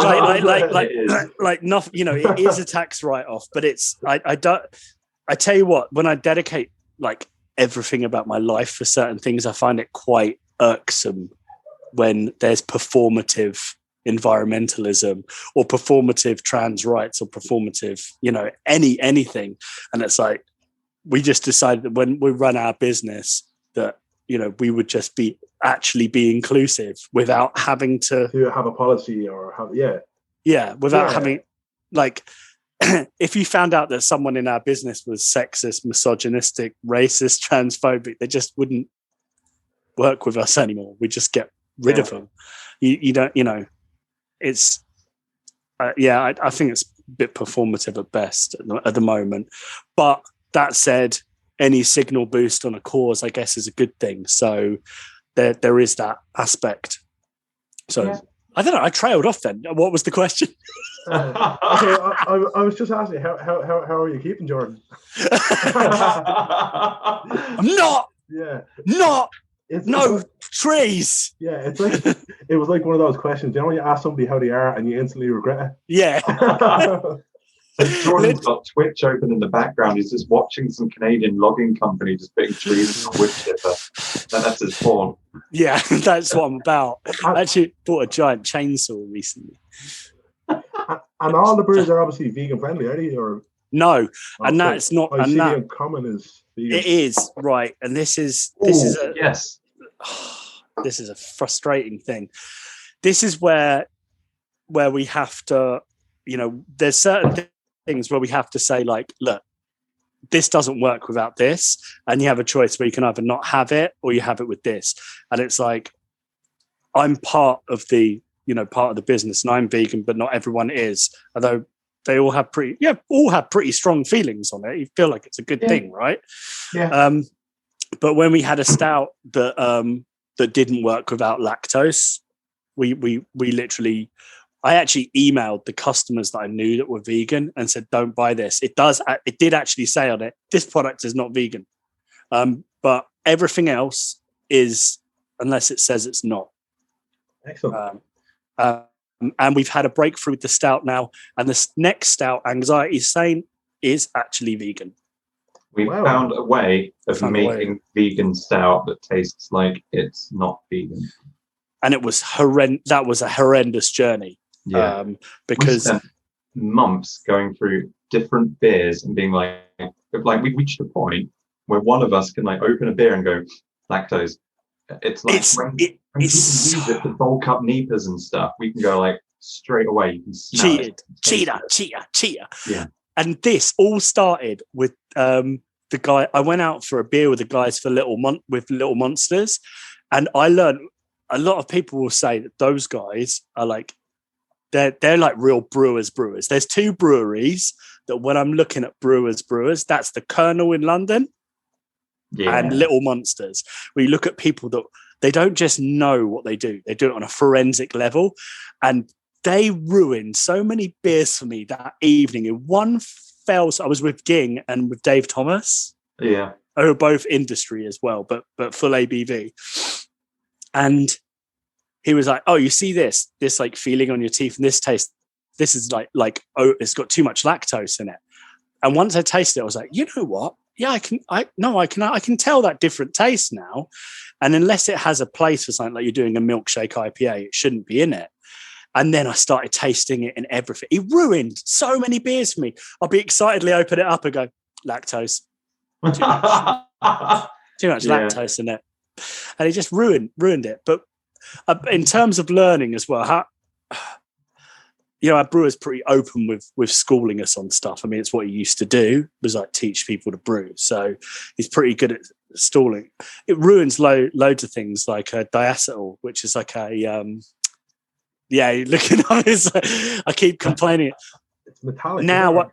like nothing. You know, it is a tax write-off, but it's. I don't. I tell you what. When I dedicate like everything about my life for certain things, I find it quite irksome when there's performative environmentalism or performative trans rights or performative, you know, anything. And it's we just decided that when we run our business that, you know, we would just be inclusive without having to have a policy or having like if you found out that someone in our business was sexist, misogynistic, racist, transphobic, they just wouldn't work with us anymore. We just get rid of them. You don't, you know, it's I think it's a bit performative at best at the moment. But that said, any signal boost on a cause, I guess, is a good thing. So there is that aspect. So I don't know. I trailed off then. What was the question? I was just asking how are you keeping, Jordan? I'm not. Yeah. Not. No trees. Yeah, it's like it was like one of those questions. You know, when you ask somebody how they are and you instantly regret it. Yeah. So Jordan's got Twitch open in the background. He's just watching some Canadian logging company just putting trees in a wood chipper. That's his porn. Yeah, that's what I'm about. I actually bought a giant chainsaw recently. And all the brews are obviously vegan friendly, are they? Or no, and that's not. And that common is vegan. It is right, and this is yes. This is a frustrating thing. This is where we have to, you know, there's certain things where we have to say, like, look, this doesn't work without this, and you have a choice where you can either not have it or you have it with this. And it's like, I'm part of the business, and I'm vegan, but not everyone is. Although they all have pretty strong feelings on it. You feel like it's a good thing, right? Yeah. But when we had a stout that didn't work without lactose, we literally, I actually emailed the customers that I knew that were vegan and said, don't buy this. It did actually say on it, this product is not vegan. But everything else is, unless it says it's not. Excellent. And we've had a breakthrough with the stout now. And this next stout, Anxiety Sane, is actually vegan. We found a way of making vegan stout that tastes like it's not vegan. And it was that was a horrendous journey. Yeah. Because we spent months going through different beers and being like we reached a point where one of us can like open a beer and go, lactose. It's like when people use it to bulk up NEPAs and stuff, we can go like straight away. You can smell cheater. Yeah. And this all started with the guy. I went out for a beer with the guys for Little Monsters, and I learned a lot of people will say that those guys are like they're like real brewers. There's two breweries that when I'm looking at brewers, that's the Colonel in London and Little Monsters. Where you look at people that they don't just know what they do it on a forensic level, and they ruined so many beers for me that evening in one fell. So I was with Ging and with Dave Thomas, who are both industry as well, but full ABV. And he was like, "Oh, you see this like feeling on your teeth and this taste. This is like it's got too much lactose in it." And once I tasted it, I was like, "You know what? Yeah, I can tell that different taste now. And unless it has a place for something like you're doing a milkshake IPA, it shouldn't be in it." And then I started tasting it in everything. He ruined so many beers for me. I'll be excitedly open it up and go, lactose. Too much lactose in it. And he just ruined it. But in terms of learning as well, our brewer's pretty open with schooling us on stuff. I mean, it's what he used to do, was like teach people to brew. So he's pretty good at stalling. It ruins loads of things like diacetyl, which is like a... looking at it, I keep complaining. It's metallic. Now,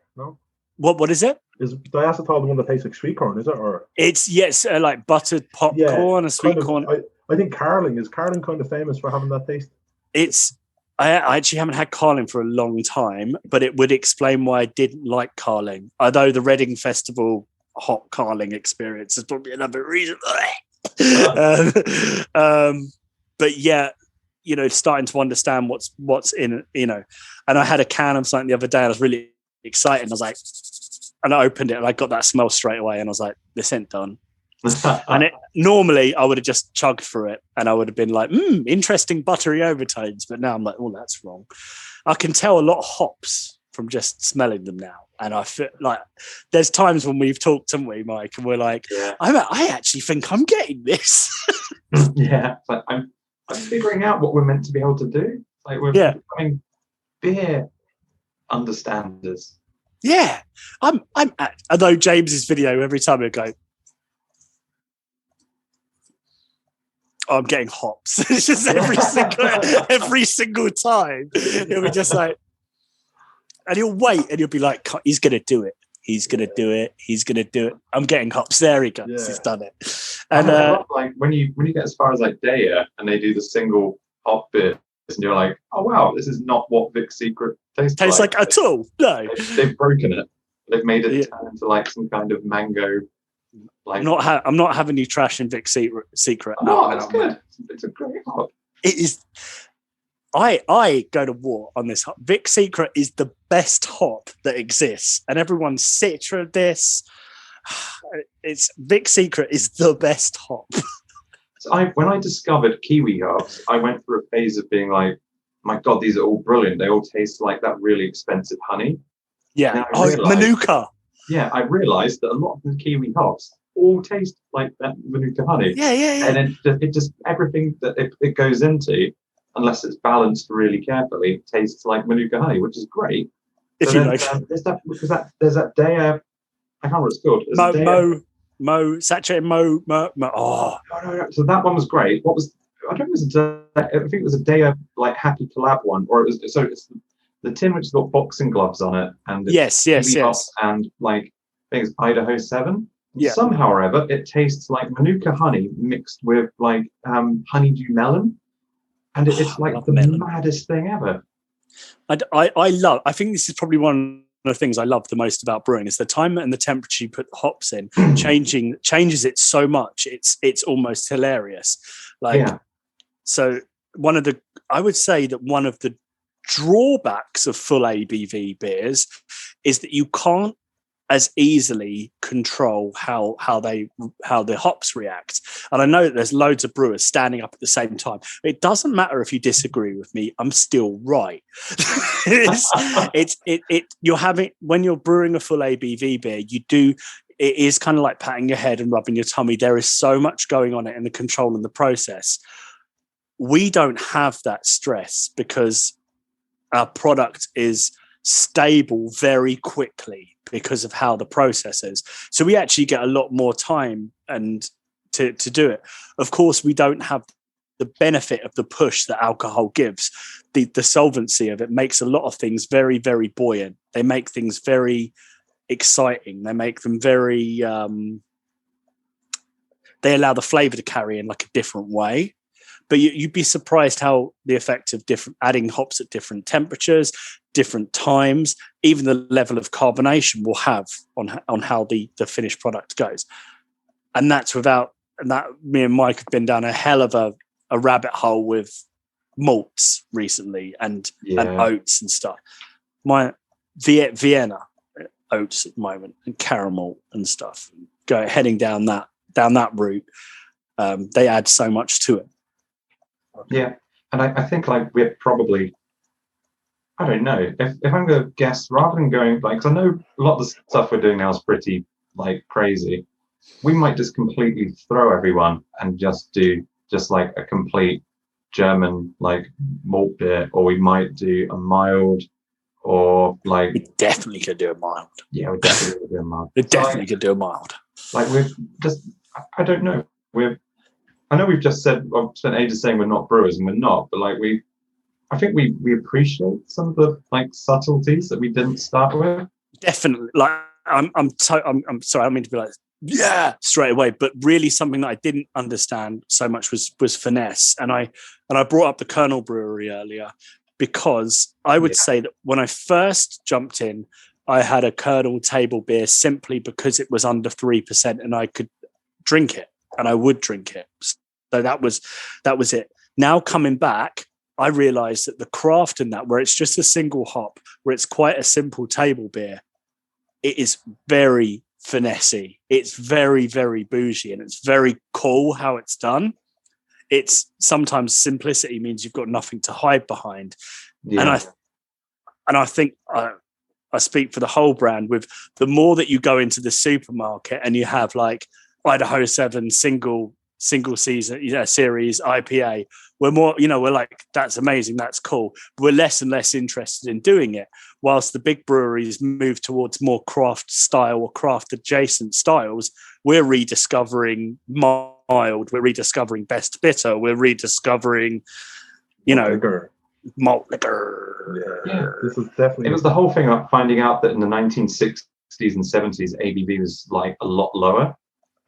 what is it? Is diacetyl the one that tastes like sweet corn? Is it, or it's like buttered popcorn and sweet corn? I think Carling kind of famous for having that taste. I actually haven't had Carling for a long time, but it would explain why I didn't like Carling. Although the Reading Festival hot Carling experience is probably another reason. But yeah. Starting to understand what's in, and I had a can of something the other day. And I was really excited. And I was like, and I opened it and I got that smell straight away. And I was like, this ain't done. And normally I would have just chugged through it and I would have been like, interesting buttery overtones. But now I'm like, oh, that's wrong. I can tell a lot of hops from just smelling them now. And I feel like there's times when we've talked, haven't we, Mike? And we're like, I actually think I'm getting this. But I'm figuring out what we're meant to be able to do. Like we're becoming beer understanders. Yeah, although James's video every time I go, I'm getting hops. It's just every single time. He'll be just like, and he'll wait, and he'll be like, he's gonna do it. He's gonna do it. He's gonna do it. I'm getting hops. There he goes. Yeah. He's done it. And like when you get as far as like Daya and they do the single hop beers, and you're like, oh wow, this is not what Vic's Secret tastes like at all. No, they've broken it. They've made it turn into like some kind of mango. Like I'm not having you trash in Vic's Secret. No, it's good. It's a great hop. It is. I go to war on this hop. Vic's Secret is the best hop that exists, and everyone's Citra this. It's Vic's Secret is the best hop. So when I discovered kiwi hops, I went through a phase of being like, my God, these are all brilliant. They all taste like that really expensive honey. Yeah. Manuka. Yeah, I realized that a lot of the kiwi hops all taste like that Manuka honey. Yeah. And it just everything that it goes into, unless it's balanced really carefully, tastes like Manuka honey, which is great. There's that Daya I can't remember what it's called. Saturated Mo. Oh, No. So that one was great. What was, I don't know, I think it was a Dea like Happy Collab one, or it was, so it's the tin which has got boxing gloves on it, and it's yes. and like I think it's Idaho 7. Yeah. Somehow or other, it tastes like Manuka honey mixed with like honeydew melon, and it's like the maddest thing ever. I think this is probably one of the things I love the most about brewing is the time and the temperature you put hops in changes it so much. It's almost hilarious. So I would say that one of the drawbacks of full ABV beers is that you can't as easily control how the hops react. And I know that there's loads of brewers standing up at the same time. It doesn't matter if you disagree with me, I'm still right. You're having, when you're brewing a full ABV beer, it is kind of like patting your head and rubbing your tummy. There is so much going on in the control and the process. We don't have that stress because our product is stable very quickly because of how the process is. So we actually get a lot more time and to do it. Of course, we don't have the benefit of the push that alcohol gives. The solvency of it makes a lot of things very, very buoyant. They make things very exciting. They make them very, they allow the flavor to carry in like a different way. But you'd be surprised how the effect of adding hops at different temperatures, different times, even the level of carbonation will have on how the finished product goes. And that's me and Mike have been down a hell of a rabbit hole with malts recently and oats and stuff. My Vienna oats at the moment and caramel and stuff. Heading down that route, they add so much to it. Yeah, and I think like we're probably, I don't know, if I'm going to guess, rather than going like, because I know a lot of the stuff we're doing now is pretty like crazy, we might just completely throw everyone and just do just like a complete German like malt beer, or we might do a mild, or like we definitely could do a mild. Yeah, we definitely could do a mild. We definitely could do a mild. Like we've just, I don't know, I know we've just said, I've spent ages saying we're not brewers, and we're not, but like I think we appreciate some of the like subtleties that we didn't start with. Definitely. Like I'm sorry, I don't mean to be like straight away, but really something that I didn't understand so much was finesse. And I brought up the Colonel Brewery earlier because I would say that when I first jumped in, I had a Colonel table beer simply because it was under 3% and I could drink it. And I would drink it. So that was it. Now coming back, I realized that the craft in that, where it's just a single hop, where it's quite a simple table beer, it is very finessey. It's very, very bougie, and it's very cool how it's done. It's sometimes simplicity means you've got nothing to hide behind. Yeah. And I think I speak for the whole brand with the more that you go into the supermarket and you have like Idaho 7 single season series IPA, we're more, we're like, that's amazing, that's cool, but we're less and less interested in doing it, whilst the big breweries move towards more craft style or craft adjacent styles. We're rediscovering mild, we're rediscovering best bitter, we're rediscovering malt liquor. Yeah, this is definitely, it was the whole thing of finding out that in the 1960s and 70s ABV was like a lot lower.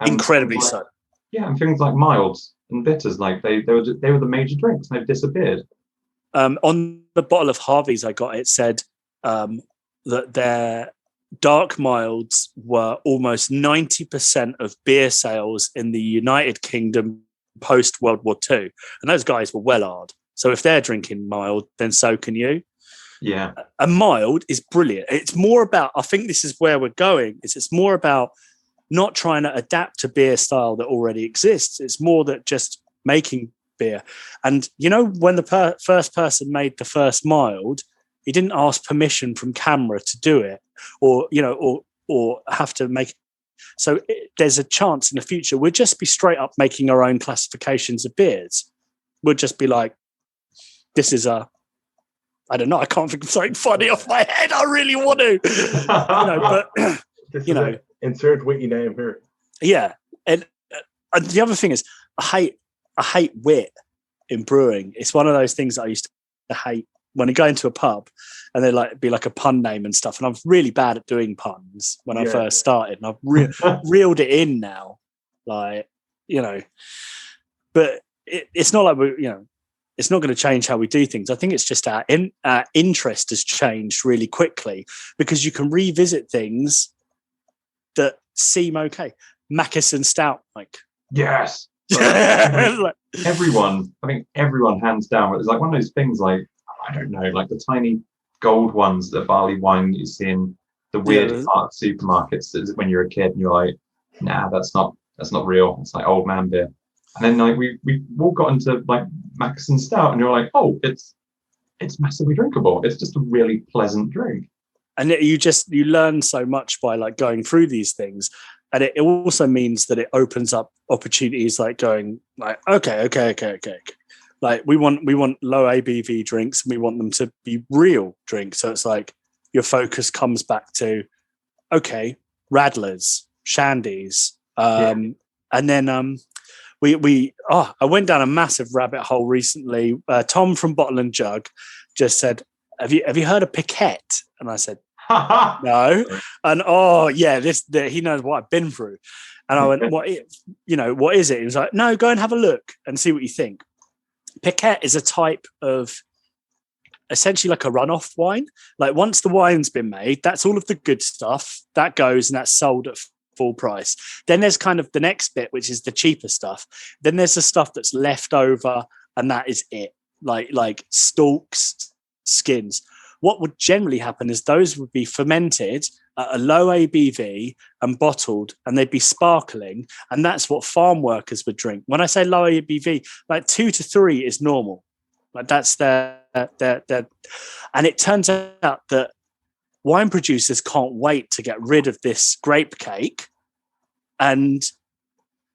Incredibly so. Yeah, and things like milds and bitters, like they were the major drinks, and they've disappeared. On the bottle of Harvey's I got, it said that their dark milds were almost 90% of beer sales in the United Kingdom post World War II, and those guys were well hard. So if they're drinking mild, then so can you. Yeah, a mild is brilliant. It's more about, I think this is where we're going. It's more about not trying to adapt a beer style that already exists. It's more that just making beer. And, when the first person made the first mild, he didn't ask permission from camera to do it or have to make. So there's a chance in the future we'll just be straight up making our own classifications of beers. We'll just be like, this is I don't know, I can't think of something funny off my head. I really want to, but, Insert witty name here. Yeah, and the other thing is, I hate wit in brewing. It's one of those things that I used to hate when I go into a pub and they like be like a pun name and stuff. And I'm really bad at doing puns when I first started, and I've reeled it in now, like, you know. But it's not like it's not going to change how we do things. I think it's just our interest has changed really quickly because you can revisit things that seem okay. Mackerson Stout, like, yes. Everyone, I think everyone hands down. It's like one of those things, like, I don't know, like the tiny gold ones, the barley wine you see in the weird art supermarkets when you're a kid, and you're like, nah, that's not real. It's like old man beer. And then like we all got into like Mackerson Stout, and you're like, oh, it's massively drinkable. It's just a really pleasant drink. And you learn so much by like going through these things. And it also means that it opens up opportunities, like going like, okay. Like we want low ABV drinks, and we want them to be real drinks. So it's like your focus comes back to, okay, Radlers, Shandies. And then I went down a massive rabbit hole recently. Tom from Bottle and Jug just said, have you heard of Piquette? And I said, no. And he knows what I've been through. And I went, what is it? He was like, no, go and have a look and see what you think. Piquette is a type of essentially like a runoff wine. Like once the wine's been made, that's all of the good stuff that goes and that's sold at full price. Then there's kind of the next bit, which is the cheaper stuff. Then there's the stuff that's left over, and that is it. Like stalks, skins. What would generally happen is those would be fermented at a low ABV and bottled, and they'd be sparkling. And that's what farm workers would drink. When I say low ABV, like 2 to 3 is normal. Like that's their. And it turns out that wine producers can't wait to get rid of this grape cake. And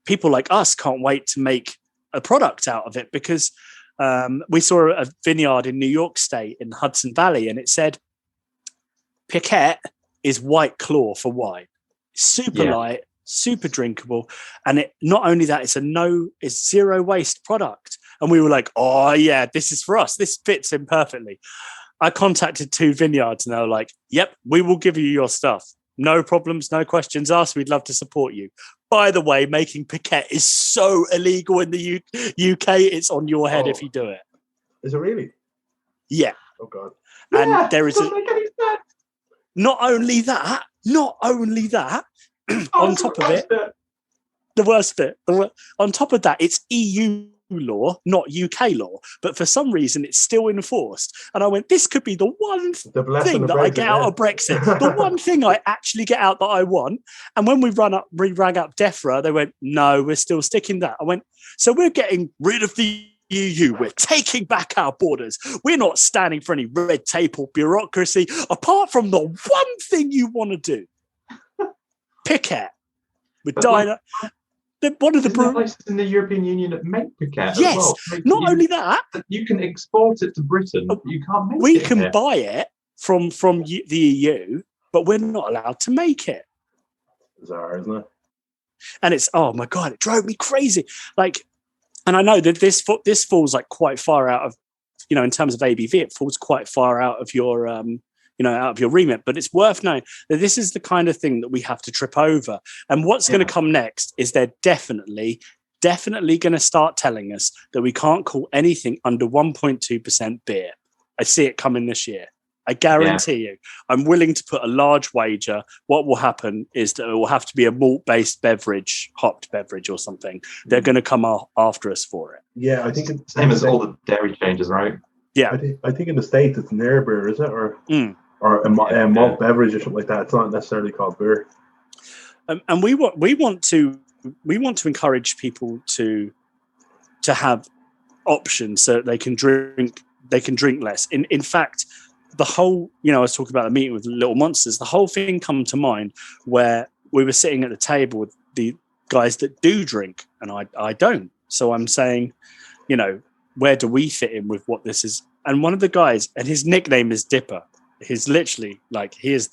people like us can't wait to make a product out of it, because we saw a vineyard in New York State in Hudson Valley, and it said Piquette is White Claw for wine. Super light, super drinkable. And it not only that, it's zero waste product. And we were like, oh yeah, this is for us. This fits in perfectly. I contacted 2 vineyards, and they were like, yep, we will give you your stuff. No problems, no questions asked. We'd love to support you. By the way, making Piquette is so illegal in the UK. It's on your head if you do it. Is it really? Yeah. Oh God. And there is not only that. On top of it, the worst bit. On top of that, it's EU law, not UK law, but for some reason it's still enforced. And I went, this could be the one thing that I get out of Brexit, the one thing I actually get out that I want. And when we rang up DEFRA, they went, no, we're still sticking that. I went, so we're getting rid of the EU, we're taking back our borders, we're not standing for any red tape or bureaucracy apart from the one thing you want to do. Piquette with Dinah. One of the places in the European Union that make Piquette. Yes, as well. not only that, you can export it to Britain. You can't make it. We can buy it from the EU, but we're not allowed to make it. Bizarre, isn't it? And it's, oh my God, it drove me crazy. Like, and I know that this falls like quite far out of, in terms of ABV, it falls quite far out of your out of your remit, but it's worth knowing that this is the kind of thing that we have to trip over. And what's going to come next is they're definitely going to start telling us that we can't call anything under 1.2% beer. I see it coming this year. I guarantee you. I'm willing to put a large wager. What will happen is that it will have to be a malt-based beverage, hopped beverage or something. They're going to come after us for it. Yeah, I think it's same as all the dairy changes, right? Yeah. I think in the States it's near beer, is it? Or a malt beverage or something like that. It's not necessarily called beer. And we want to encourage people to have options so that they can drink less. In fact, the whole, I was talking about the meeting with Little Monsters, the whole thing come to mind where we were sitting at the table with the guys that do drink and I don't. So I'm saying, where do we fit in with what this is? And one of the guys, and his nickname is Dipper. He's literally like, he is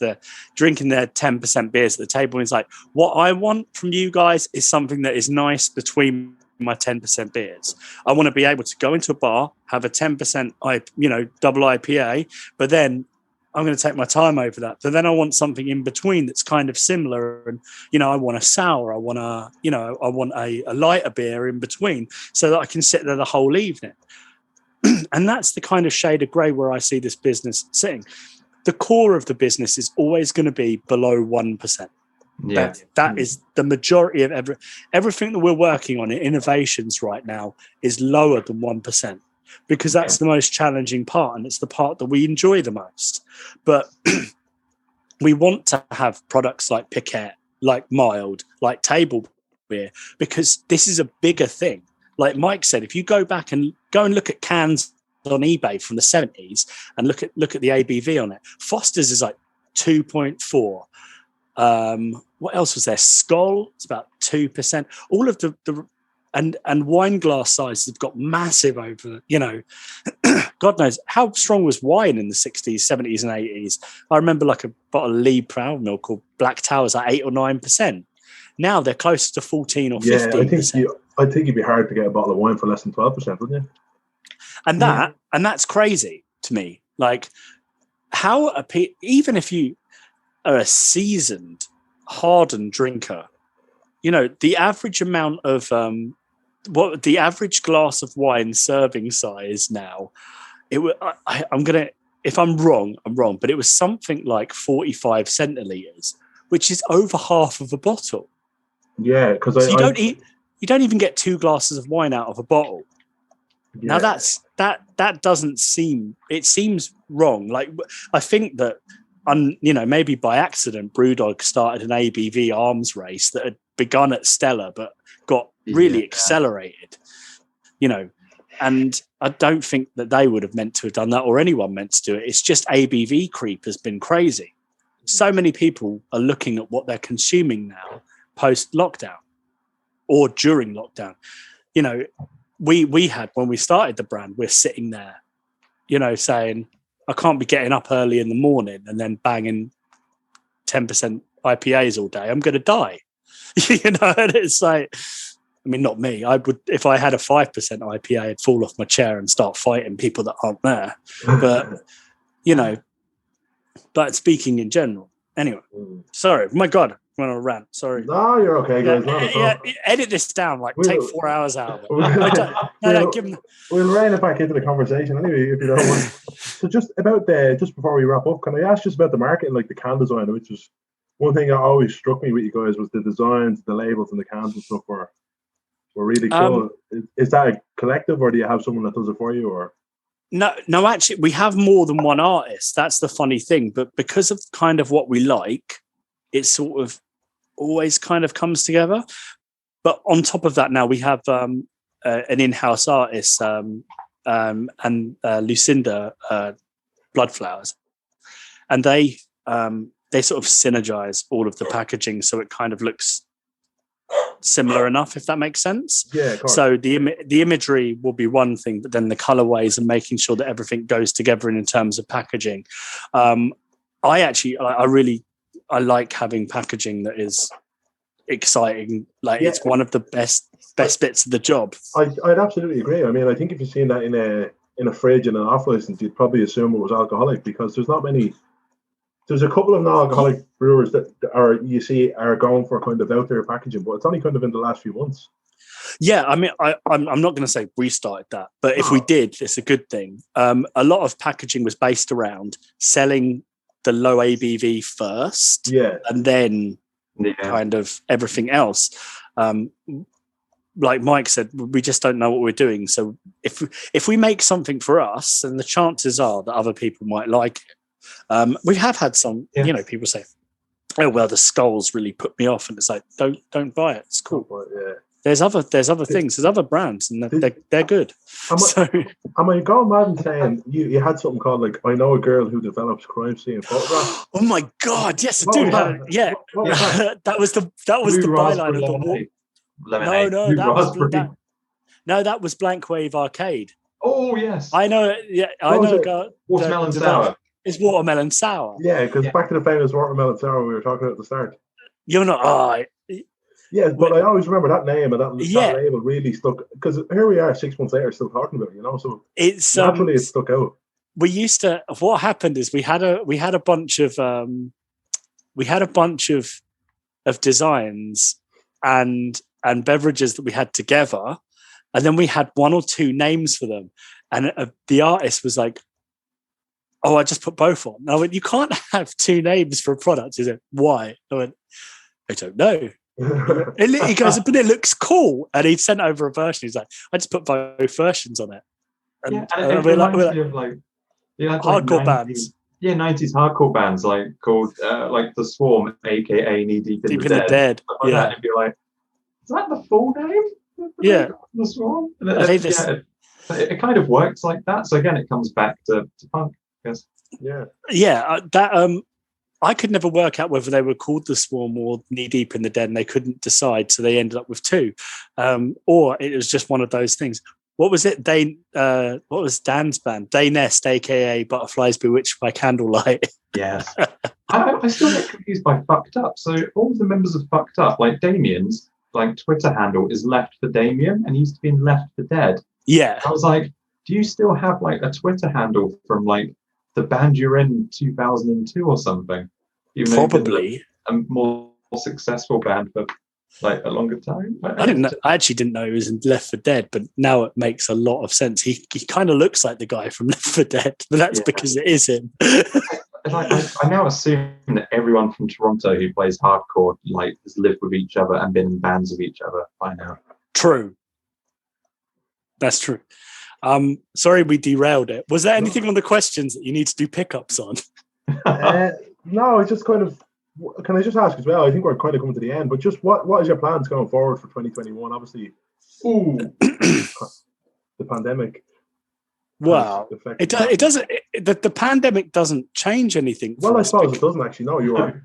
drinking their 10% beers at the table. And he's like, what I want from you guys is something that is nice between my 10% beers. I want to be able to go into a bar, have a 10% double IPA, but then I'm going to take my time over that. So then I want something in between that's kind of similar. And, I want a sour. I want a lighter beer in between so that I can sit there the whole evening. And that's the kind of shade of grey where I see this business sitting. The core of the business is always going to be below 1%. Yeah. That is the majority of everything that we're working on in innovations right now is lower than 1%. Because that's the most challenging part, and it's the part that we enjoy the most. But we want to have products like Piquette, like Mild, like Table Beer, because this is a bigger thing. Like Mike said, if you go back and look at cans on eBay from the 70s and look at the ABV on it, Foster's is like 2.4. What else was there? Skoll, it's about 2%. All of the and wine glass sizes have got massive over, God knows how strong was wine in the 60s, 70s, and 80s. I remember like a bottle of Lee Proud Milk called Black Tower's like 8 or 9%. Now they're closer to 14 or 15%. I think it'd be hard to get a bottle of wine for less than 12%, wouldn't you? And that's crazy to me. Like, how even if you are a seasoned, hardened drinker, the average amount of what the average glass of wine serving size now, I'm gonna, if I'm wrong, but it was something like 45 centiliters, which is over half of a bottle. Yeah, because you don't even get 2 glasses of wine out of a bottle. Yeah. Now that doesn't seem, it seems wrong. Like, I think that maybe by accident, Brewdog started an ABV arms race that had begun at Stella but got really accelerated, and I don't think that they would have meant to have done that, or anyone meant to do it. It's just ABV creep has been crazy. So many people are looking at what they're consuming now post lockdown or during lockdown. We had, when we started the brand, we're sitting there, saying, I can't be getting up early in the morning and then banging 10% IPAs all day. I'm going to die. And it's like, I mean, not me. I would, if I had a 5% IPA, I'd fall off my chair and start fighting people that aren't there. But, but speaking in general. Anyway, sorry. My God, I'm on a rant. Sorry. No, you're okay, guys. Edit this down. Take 4 hours out of it. We'll rein it back into the conversation anyway, if you don't want. So just before we wrap up, can I ask just about the marketing, like the can design, which is one thing that always struck me with you guys, was the designs, the labels, and the cans and stuff were really cool. Is that a collective, or do you have someone that does it for you, or? No, actually, we have more than one artist. That's the funny thing. But because of kind of what we like, it sort of always kind of comes together. But on top of that, now we have an in-house artist, and Lucinda Bloodflowers, and they sort of synergize all of the packaging so it kind of looks similar enough, if that makes sense. Yeah, of course. So the imagery will be one thing, but then the colorways and making sure that everything goes together in terms of packaging. I like having packaging that is exciting. It's one of the best bits of the job. I'd absolutely agree. I mean, I think if you've seen that in a fridge and an off license, you'd probably assume it was alcoholic, because there's not many. There's a couple of non-alcoholic brewers that are going for kind of out there packaging, but it's only kind of in the last few months. Yeah, I mean, I'm not going to say we started that, but if we did, it's a good thing. A lot of packaging was based around selling the low ABV first, and then kind of everything else. Like Mike said, we just don't know what we're doing. So if we make something for us, then the chances are that other people might like it. We have had some, people say, "Oh well, the skulls really put me off," and it's like, don't buy it. It's cool. Yeah. There's other things. There's other brands, and they're good. Am I going mad and saying you had something called, like, I know a girl who develops crime scene photographs? Oh my God! Yes, I do. That was the byline of the walk. That was Blank Wave Arcade. Oh yes, I know. Yeah, I know. Watermelon sour. It's watermelon sour. Yeah, because back to the famous watermelon sour we were talking about at the start. You're not. Oh, Yeah, but I always remember that name and that Yeah. label really stuck. Because here we are 6 months later still talking about it, you know? So it's naturally it stuck out. we used to. What happened is we had a bunch of designs and beverages that we had together, and then we had one or two names for them, and the artist was like, "Oh, I just put both on." And I went, "You can't have two names for a product, is it? Why?" I went, "I don't know." He goes, "But it looks cool," and he sent over a version. He's like, "I just put both versions on it." And, it we're reminds like, me of like hardcore bands. Yeah, 90s hardcore bands called like The Swarm, aka Knee Deep in the Dead. Stuff like that. And you'd be like, is that the full name? Yeah. The Swarm? It kind of works like that. So again, it comes back to punk, I guess. Yeah. Yeah, I could never work out whether they were called The Swarm or Knee Deep in the Dead, and they couldn't decide, so they ended up with two. Or it was just one of those things. What was it? What was Dan's band? Day Nest, aka Butterflies Bewitched by Candlelight. Yes. I still get confused by Fucked Up. So all of the members of Fucked Up, like Damien's Twitter handle is Left for Damien, and he used to be in Left for Dead. Yeah. I was like, do you still have a Twitter handle from the band you're in 2002 or something? Even Probably a more successful band for a longer time. I didn't know. I actually didn't know he was in Left for Dead, but now it makes a lot of sense. He kind of looks like the guy from Left for Dead, but that's because it is him. I now assume that everyone from Toronto who plays hardcore has lived with each other and been in bands with each other by now. True. That's true. Sorry we derailed it. Was there anything on the questions that you need to do pickups on? No, it's just kind of. Can I just ask as well? I think we're kind of coming to the end, but just what is your plans going forward for 2021? Obviously, the pandemic. Well, it doesn't. The pandemic doesn't change anything. Well, I suppose it doesn't actually. No, you are.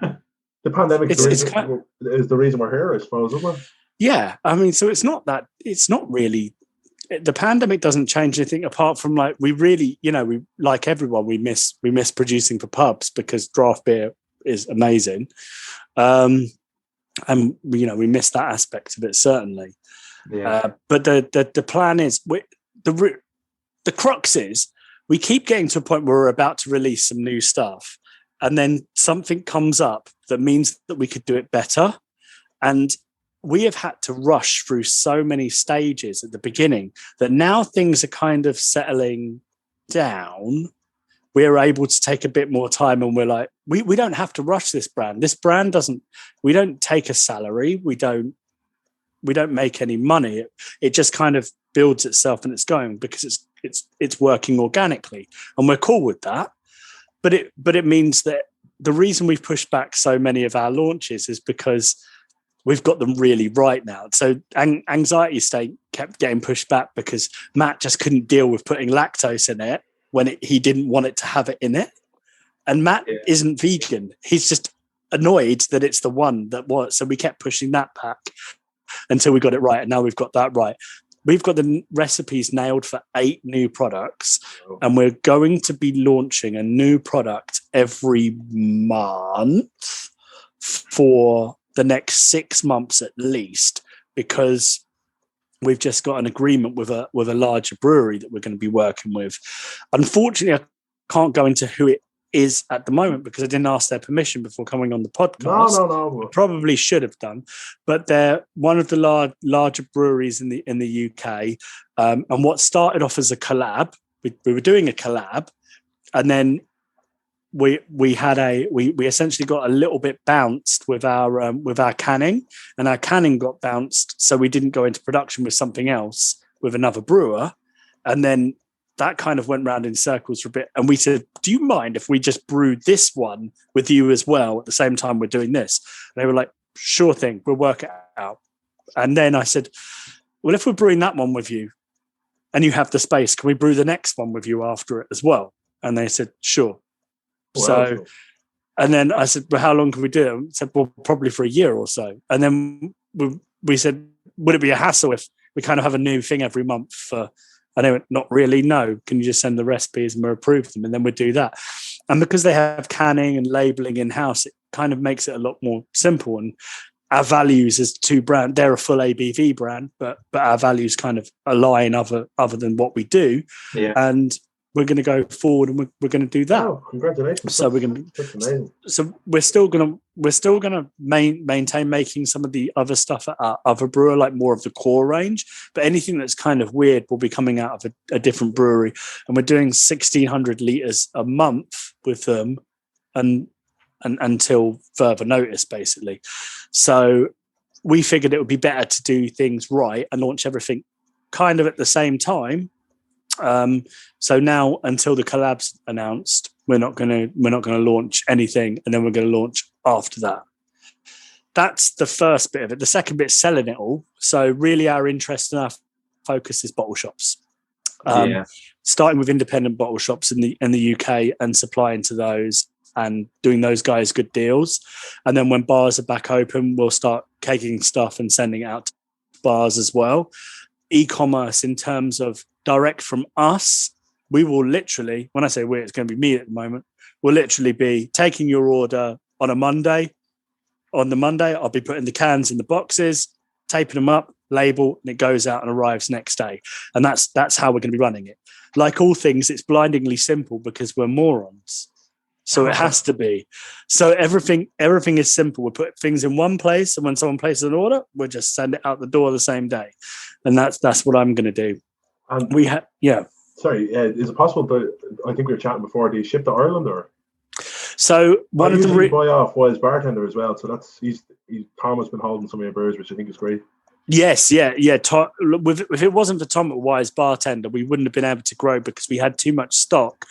The pandemic is the reason we're here, I suppose, isn't it? Yeah, I mean, so it's not that. It's not really. The pandemic doesn't change anything apart from we really, we like everyone, we miss producing for pubs because draft beer is amazing, and we miss that aspect of it certainly. Yeah. But the plan is the crux is we keep getting to a point where we're about to release some new stuff, and then something comes up that means that we could do it better, and we have had to rush through so many stages at the beginning that now things are kind of settling down. We're able to take a bit more time, and we're like, we don't have to rush this brand. This brand we don't take a salary. We don't make any money. It just kind of builds itself and it's going because it's working organically, and we're cool with that. But it means that the reason we've pushed back so many of our launches is because we've got them really right now. So Anxiety State kept getting pushed back because Matt just couldn't deal with putting lactose in it when he didn't want it to have it in it. And Matt isn't vegan. He's just annoyed that it's the one that was. So we kept pushing that back until we got it right. And now we've got that right. We've got the recipes nailed for 8 new products, and we're going to be launching a new product every month for the next 6 months at least, because we've just got an agreement with a larger brewery that we're going to be working with. Unfortunately, I can't go into who it is at the moment because I didn't ask their permission before coming on the podcast. No. I probably should have done, but they're one of the larger breweries in the UK. And what started off as a collab, we were doing a collab, and then we essentially got a little bit bounced with our canning, and our canning got bounced, so we didn't go into production with something else with another brewer, and then that kind of went round in circles for a bit. And we said, do you mind if we just brewed this one with you as well at the same time we're doing this? And they were like, sure thing, we'll work it out. And then I said, well, if we're brewing that one with you and you have the space, can we brew the next one with you after it as well? And they said, sure. So, and then I said, well, how long can we do it? I said, well, probably for a year or so. And then we said, would it be a hassle if we kind of have a new thing every month and they went, not really, no. Can you just send the recipes and we'll approve them? And then we'd do that. And because they have canning and labeling in-house, it kind of makes it a lot more simple. And our values as two brand, they're a full ABV brand, but our values kind of align other than what we do. Yeah. And we're going to go forward and we're going to do that. Oh, congratulations. So we're going that's amazing. So we're still going to maintain making some of the other stuff at our other brewer, like more of the core range, but anything that's kind of weird will be coming out of a different brewery. And we're doing 1,600 liters a month with them and until further notice, basically. So we figured it would be better to do things right and launch everything kind of at the same time. So now, until the collab's announced, we're not going to launch anything, and then we're going to launch after that. That's the first bit of it. The second bit is selling it all. So really, our interest and our focus is bottle shops. Starting with independent bottle shops in the UK and supplying to those and doing those guys good deals. And then when bars are back open, we'll start caking stuff and sending it out to bars as well. E-commerce in terms of direct from us, we will literally, when I say we, it's going to be me at the moment, we'll literally be taking your order on a Monday. On the Monday, I'll be putting the cans in the boxes, taping them up, label, and it goes out and arrives next day. And that's how we're going to be running it. Like all things, it's blindingly simple because we're morons. So it has to be. So everything is simple. We put things in one place, and when someone places an order, we'll just send it out the door the same day. And that's what I'm going to do. We have, yeah. Sorry, is it possible that I think we were chatting before? Do you ship to Ireland or? So one of the buy off Wise Bartender as well. So Tom has been holding some of your brews, which I think is great. Yes, yeah. If it wasn't for Tom at Wise Bartender, we wouldn't have been able to grow because we had too much stock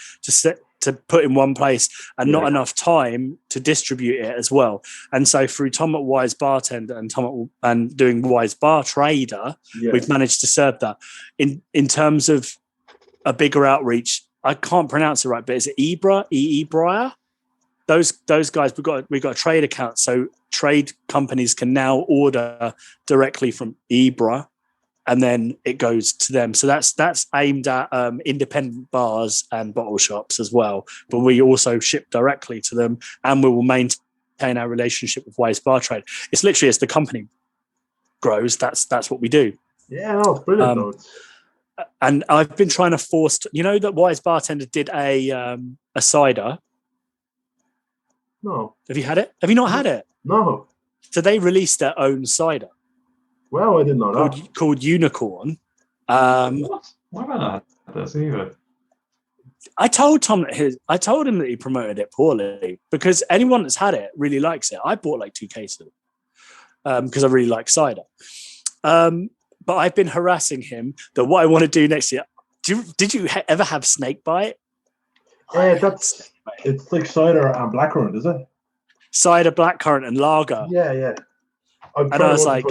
to put in one place and not enough time to distribute it as well. And so through Tom at Wise Bartender and doing Wise Bar Trader, we've managed to serve that. In terms of a bigger outreach, I can't pronounce it right, but is it Ebra? Those guys, we've got a trade account, so trade companies can now order directly from Ebra, and then it goes to them. So that's aimed at independent bars and bottle shops as well. But we also ship directly to them, and we will maintain our relationship with Wise Bar Trade. It's literally as the company grows, that's what we do. Yeah, no, it's brilliant. And I've been trying to force. You know that Wise Bartender did a cider. No. Have you had it? Have you not had it? No. So they released their own cider. Well, I didn't know that. Called Unicorn. What? Why have I not had this either? I told him that he promoted it poorly because anyone that's had it really likes it. I bought like 2 cases because I really like cider. But I've been harassing him that what I want to do next year. Did you ever have snake bite? It's like cider and blackcurrant, is it? Cider, blackcurrant, and lager. Yeah. I was like,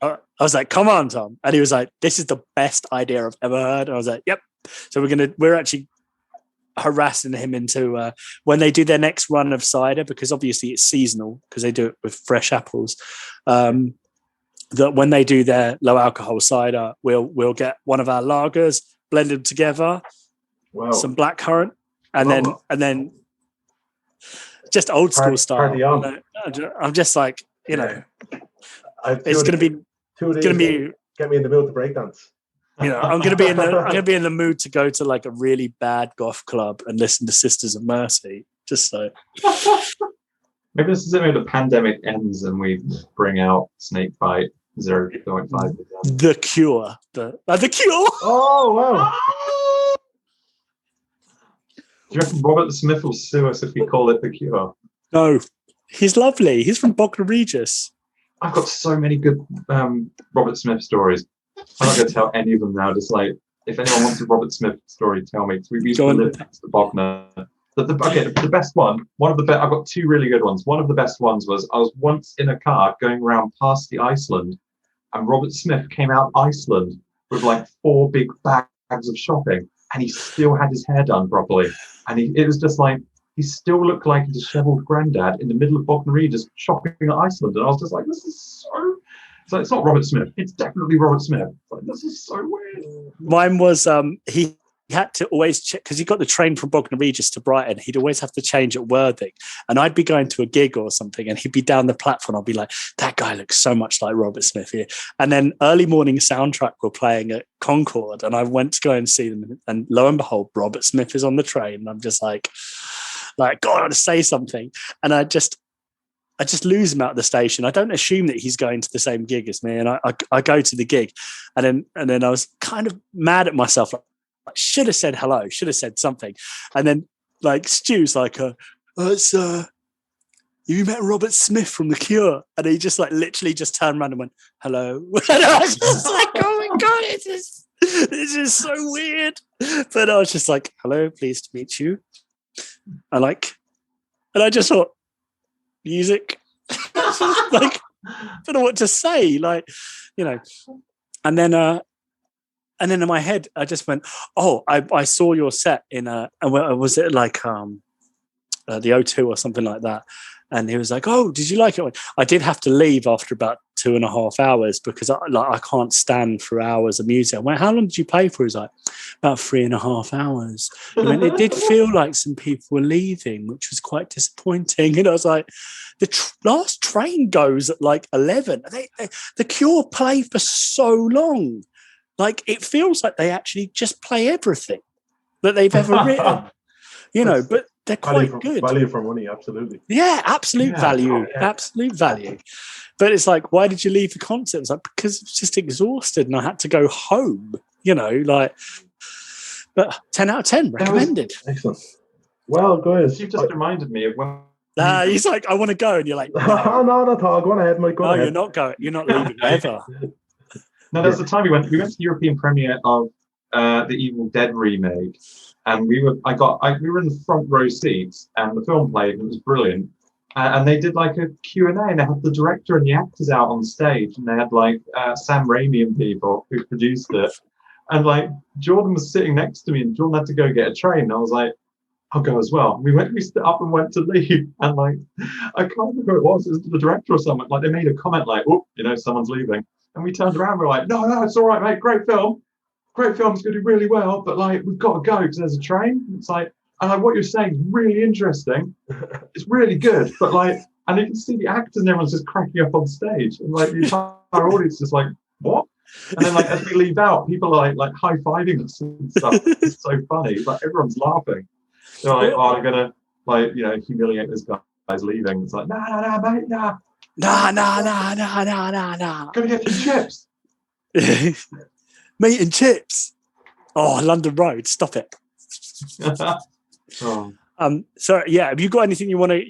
I was like, come on, Tom. And he was like, this is the best idea I've ever heard. And I was like, yep. So we're actually harassing him into when they do their next run of cider, because obviously it's seasonal because they do it with fresh apples. That when they do their low alcohol cider, we'll get one of our lagers, blend them together, some blackcurrant, and then just old school style. I'm just like, it's going to be. Get me in the mood to breakdance. I'm going to be in the mood to go to like a really bad goth club and listen to Sisters of Mercy. Just so. Maybe this is it. Maybe the pandemic ends and we bring out Snakebite 0.5%. The Cure. The Cure. Oh wow. Do you reckon Robert Smith will sue us if we call it The Cure? No, he's lovely. He's from Bognor Regis. I've got so many good Robert Smith stories. I'm not going to tell any of them now. Just like, if anyone wants a Robert Smith story, tell me. We used to live next to Bognor. The best one. I've got 2 really good ones. One of the best ones was I was once in a car going around past the Iceland, and Robert Smith came out Iceland with like 4 big bags of shopping, and he still had his hair done properly. And it was just like, he still looked like a disheveled granddad in the middle of Bognor Regis shopping at Iceland. And I was just like, this is so... So it's not Robert Smith. It's definitely Robert Smith. Like, this is so weird. Mine was he had to always check, because he got the train from Bognor Regis to Brighton. He'd always have to change at Worthing. And I'd be going to a gig or something, and he'd be down the platform. I'd be like, that guy looks so much like Robert Smith here. And then early morning soundtrack were playing at Concord, and I went to go and see them. And lo and behold, Robert Smith is on the train. And I'm just like, God, I want to say something. And I just lose him out of the station. I don't assume that he's going to the same gig as me. And I go to the gig, and then I was kind of mad at myself. Like, should have said hello, should have said something. And then like Stu's like, it's you met Robert Smith from The Cure. And he just like literally just turned around and went, hello. And I was just like, oh my God, this is so weird. But I was just like, hello, pleased to meet you. And I just thought, music. Like, I don't know what to say. Like, you know, and then in my head, I just went, oh, I saw your set in was it like the O2 or something like that? And he was like, oh, did you like it? I did have to leave after about 2.5 hours because I can't stand for hours of music. I went, how long did you play for? He was like, about 3.5 hours. I mean, it did feel like some people were leaving, which was quite disappointing. And I was like, the last train goes at like 11. The Cure play for so long. Like, it feels like they actually just play everything that they've ever written, you know, but they're quite good. Value for money, absolutely. Yeah, absolute value. Yeah. Absolute value. But it's like, why did you leave the concert? It's like, because I was just exhausted and I had to go home, you know, like, but 10 out of 10, recommended. Excellent. Well, guys. You just reminded me of when... He's like, I want to go. And you're like, no, not at all. Go on ahead, Mike. Go ahead. You're not going. You're not leaving ever. No, that's the time we went to the European premiere of the Evil Dead remake, and we were in the front row seats, and the film played, and it was brilliant. And they did like a Q&A, and they had the director and the actors out on stage, and they had like Sam Raimi and people who produced it. And like Jordan was sitting next to me, and Jordan had to go get a train. And I was like, I'll go as well. We stood up and went to leave, and like I can't remember who it was. It was the director or someone. Like they made a comment like, "Oh, you know, someone's leaving." And we turned around, we're like, no, it's all right, mate. Great film. It's going to do really well. But like, we've got to go because there's a train. It's like, and like what you're saying is really interesting. It's really good. But like, and you can see the actors and everyone's just cracking up on stage. And like the entire audience is like, what? And then like, as we leave out, people are like high-fiving us and stuff. It's so funny. Like everyone's laughing. They're like, oh, I'm going to like, you know, humiliate this guy's leaving. It's like, no, mate, nah. Nah. Gonna get some chips. Meat and chips. Oh, London Road. Stop it. Oh. So yeah, have you got anything you wanna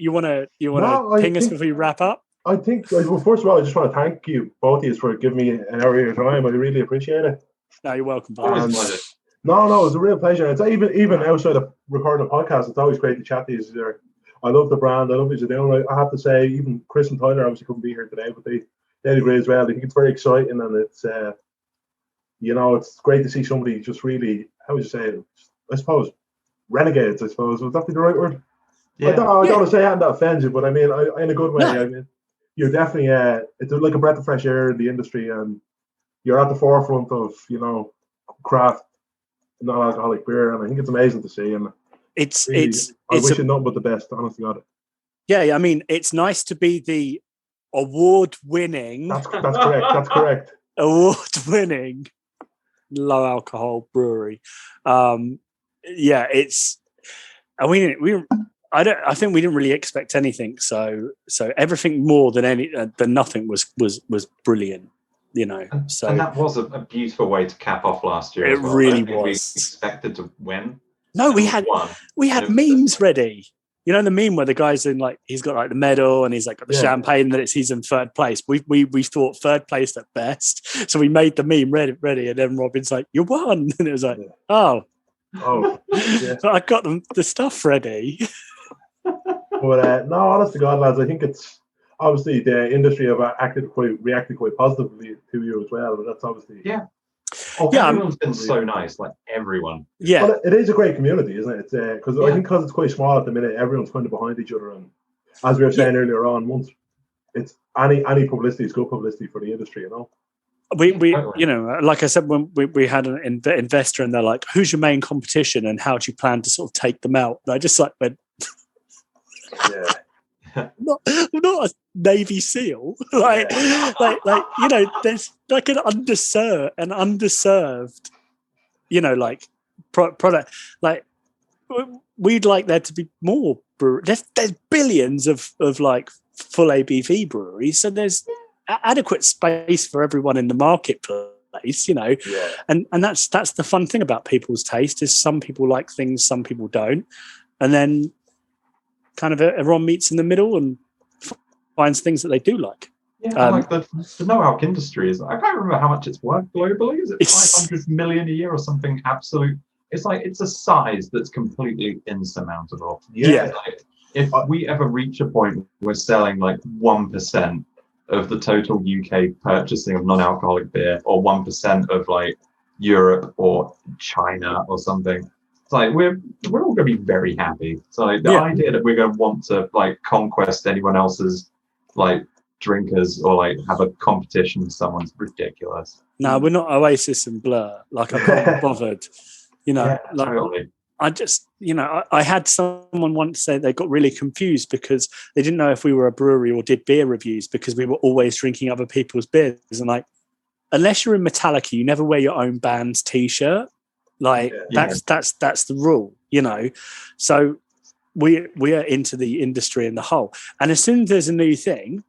ping us before you wrap up? I think, well, first of all, I just want to thank you both of you for giving me an hour of your time. I really appreciate it. No, you're welcome. Always a pleasure. No, it's a real pleasure. It's even outside of recording a podcast, it's always great to chat to you. I love the brand. I love what you're doing. I have to say, even Chris and Tyler obviously couldn't be here today, but they agree as well. I think it's very exciting, and it's you know, it's great to see somebody just really, how would you say it? I suppose renegades. I suppose would that be the right word? Yeah. I don't want to say that offends you, but I mean, in a good way. No. I mean, you're definitely it's like a breath of fresh air in the industry, and you're at the forefront of, you know, craft non-alcoholic beer, and I think it's amazing to see. And I wish you nothing but the best, honestly. God. Yeah, I mean, it's nice to be the award-winning. That's correct. That's correct. Award-winning low alcohol brewery. Yeah, it's. I mean, I think we didn't really expect anything. So everything more than nothing was brilliant. You know, and that was a beautiful way to cap off last year. It really was. We expected to win. No, we had memes ready. You know the meme where the guy's in like he's got like the medal and he's like got the champagne that he's in third place. We thought third place at best, so we made the meme ready, and then Robin's like, "You won," and it was like, "Oh, yeah." So I got the stuff ready. But no, honest to God, lads, I think it's obviously the industry have reacted quite positively to you as well. But that's obviously everyone's been so nice, like everyone. Yeah, well, it is a great community, isn't it? It's because I think because it's quite small at the minute, everyone's kind of behind each other, and as we were saying earlier on, once it's any publicity is good publicity for the industry, you know. we Totally. you know, like I said, when we had an investor and they're like, who's your main competition and how do you plan to sort of take them out? And I just like went, Yeah. I'm not a Navy SEAL. like you know, there's like an underserved, you know, like product. Like we'd like there to be more there's billions of like full ABV breweries, so there's adequate space for everyone in the marketplace, you know. Yeah. And that's the fun thing about people's taste is some people like things, some people don't, and then kind of everyone meets in the middle and finds things that they do like. Yeah, like the no-alc industry is, I can't remember how much it's worth globally. Is it 500 million a year or something absolute? It's like, it's a size that's completely insurmountable. Yeah. Like, if we ever reach a point where we're selling like 1% of the total UK purchasing of non-alcoholic beer, or 1% of like Europe or China or something, it's like we're all going to be very happy. So like the idea that we're going to want to like conquest anyone else's like drinkers or like have a competition with someone's ridiculous. No, we're not Oasis and Blur. Like I can't be bothered. You know, Yeah, like totally. I just, you know, I had someone once say they got really confused because they didn't know if we were a brewery or did beer reviews because we were always drinking other people's beers. And like, unless you're in Metallica, you never wear your own band's T-shirt. Like that's the rule, you know. So we are into the industry in the whole. And as soon as there's a new thing,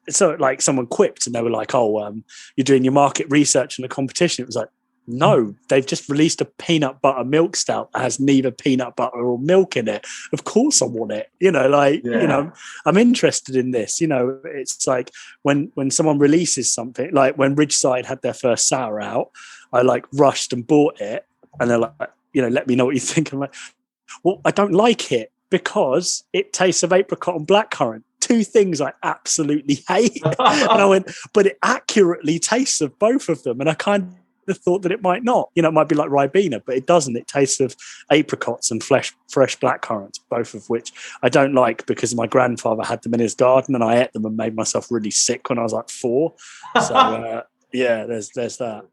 so like someone quipped and they were like, you're doing your market research in the competition. It was like, no, they've just released a peanut butter milk stout that has neither peanut butter or milk in it. Of course I want it. You know, like, you know, I'm interested in this. You know, it's like when someone releases something, like when Ridgeside had their first sour out, I like rushed and bought it and they're like, you know, let me know what you think. I'm like, well, I don't like it because it tastes of apricot and blackcurrant. Two things I absolutely hate. And I went, but it accurately tastes of both of them. And I kind of thought that it might not. You know, it might be like Ribena, but it doesn't. It tastes of apricots and fresh blackcurrants, both of which I don't like because my grandfather had them in his garden and I ate them and made myself really sick when I was like 4. So, yeah, there's that.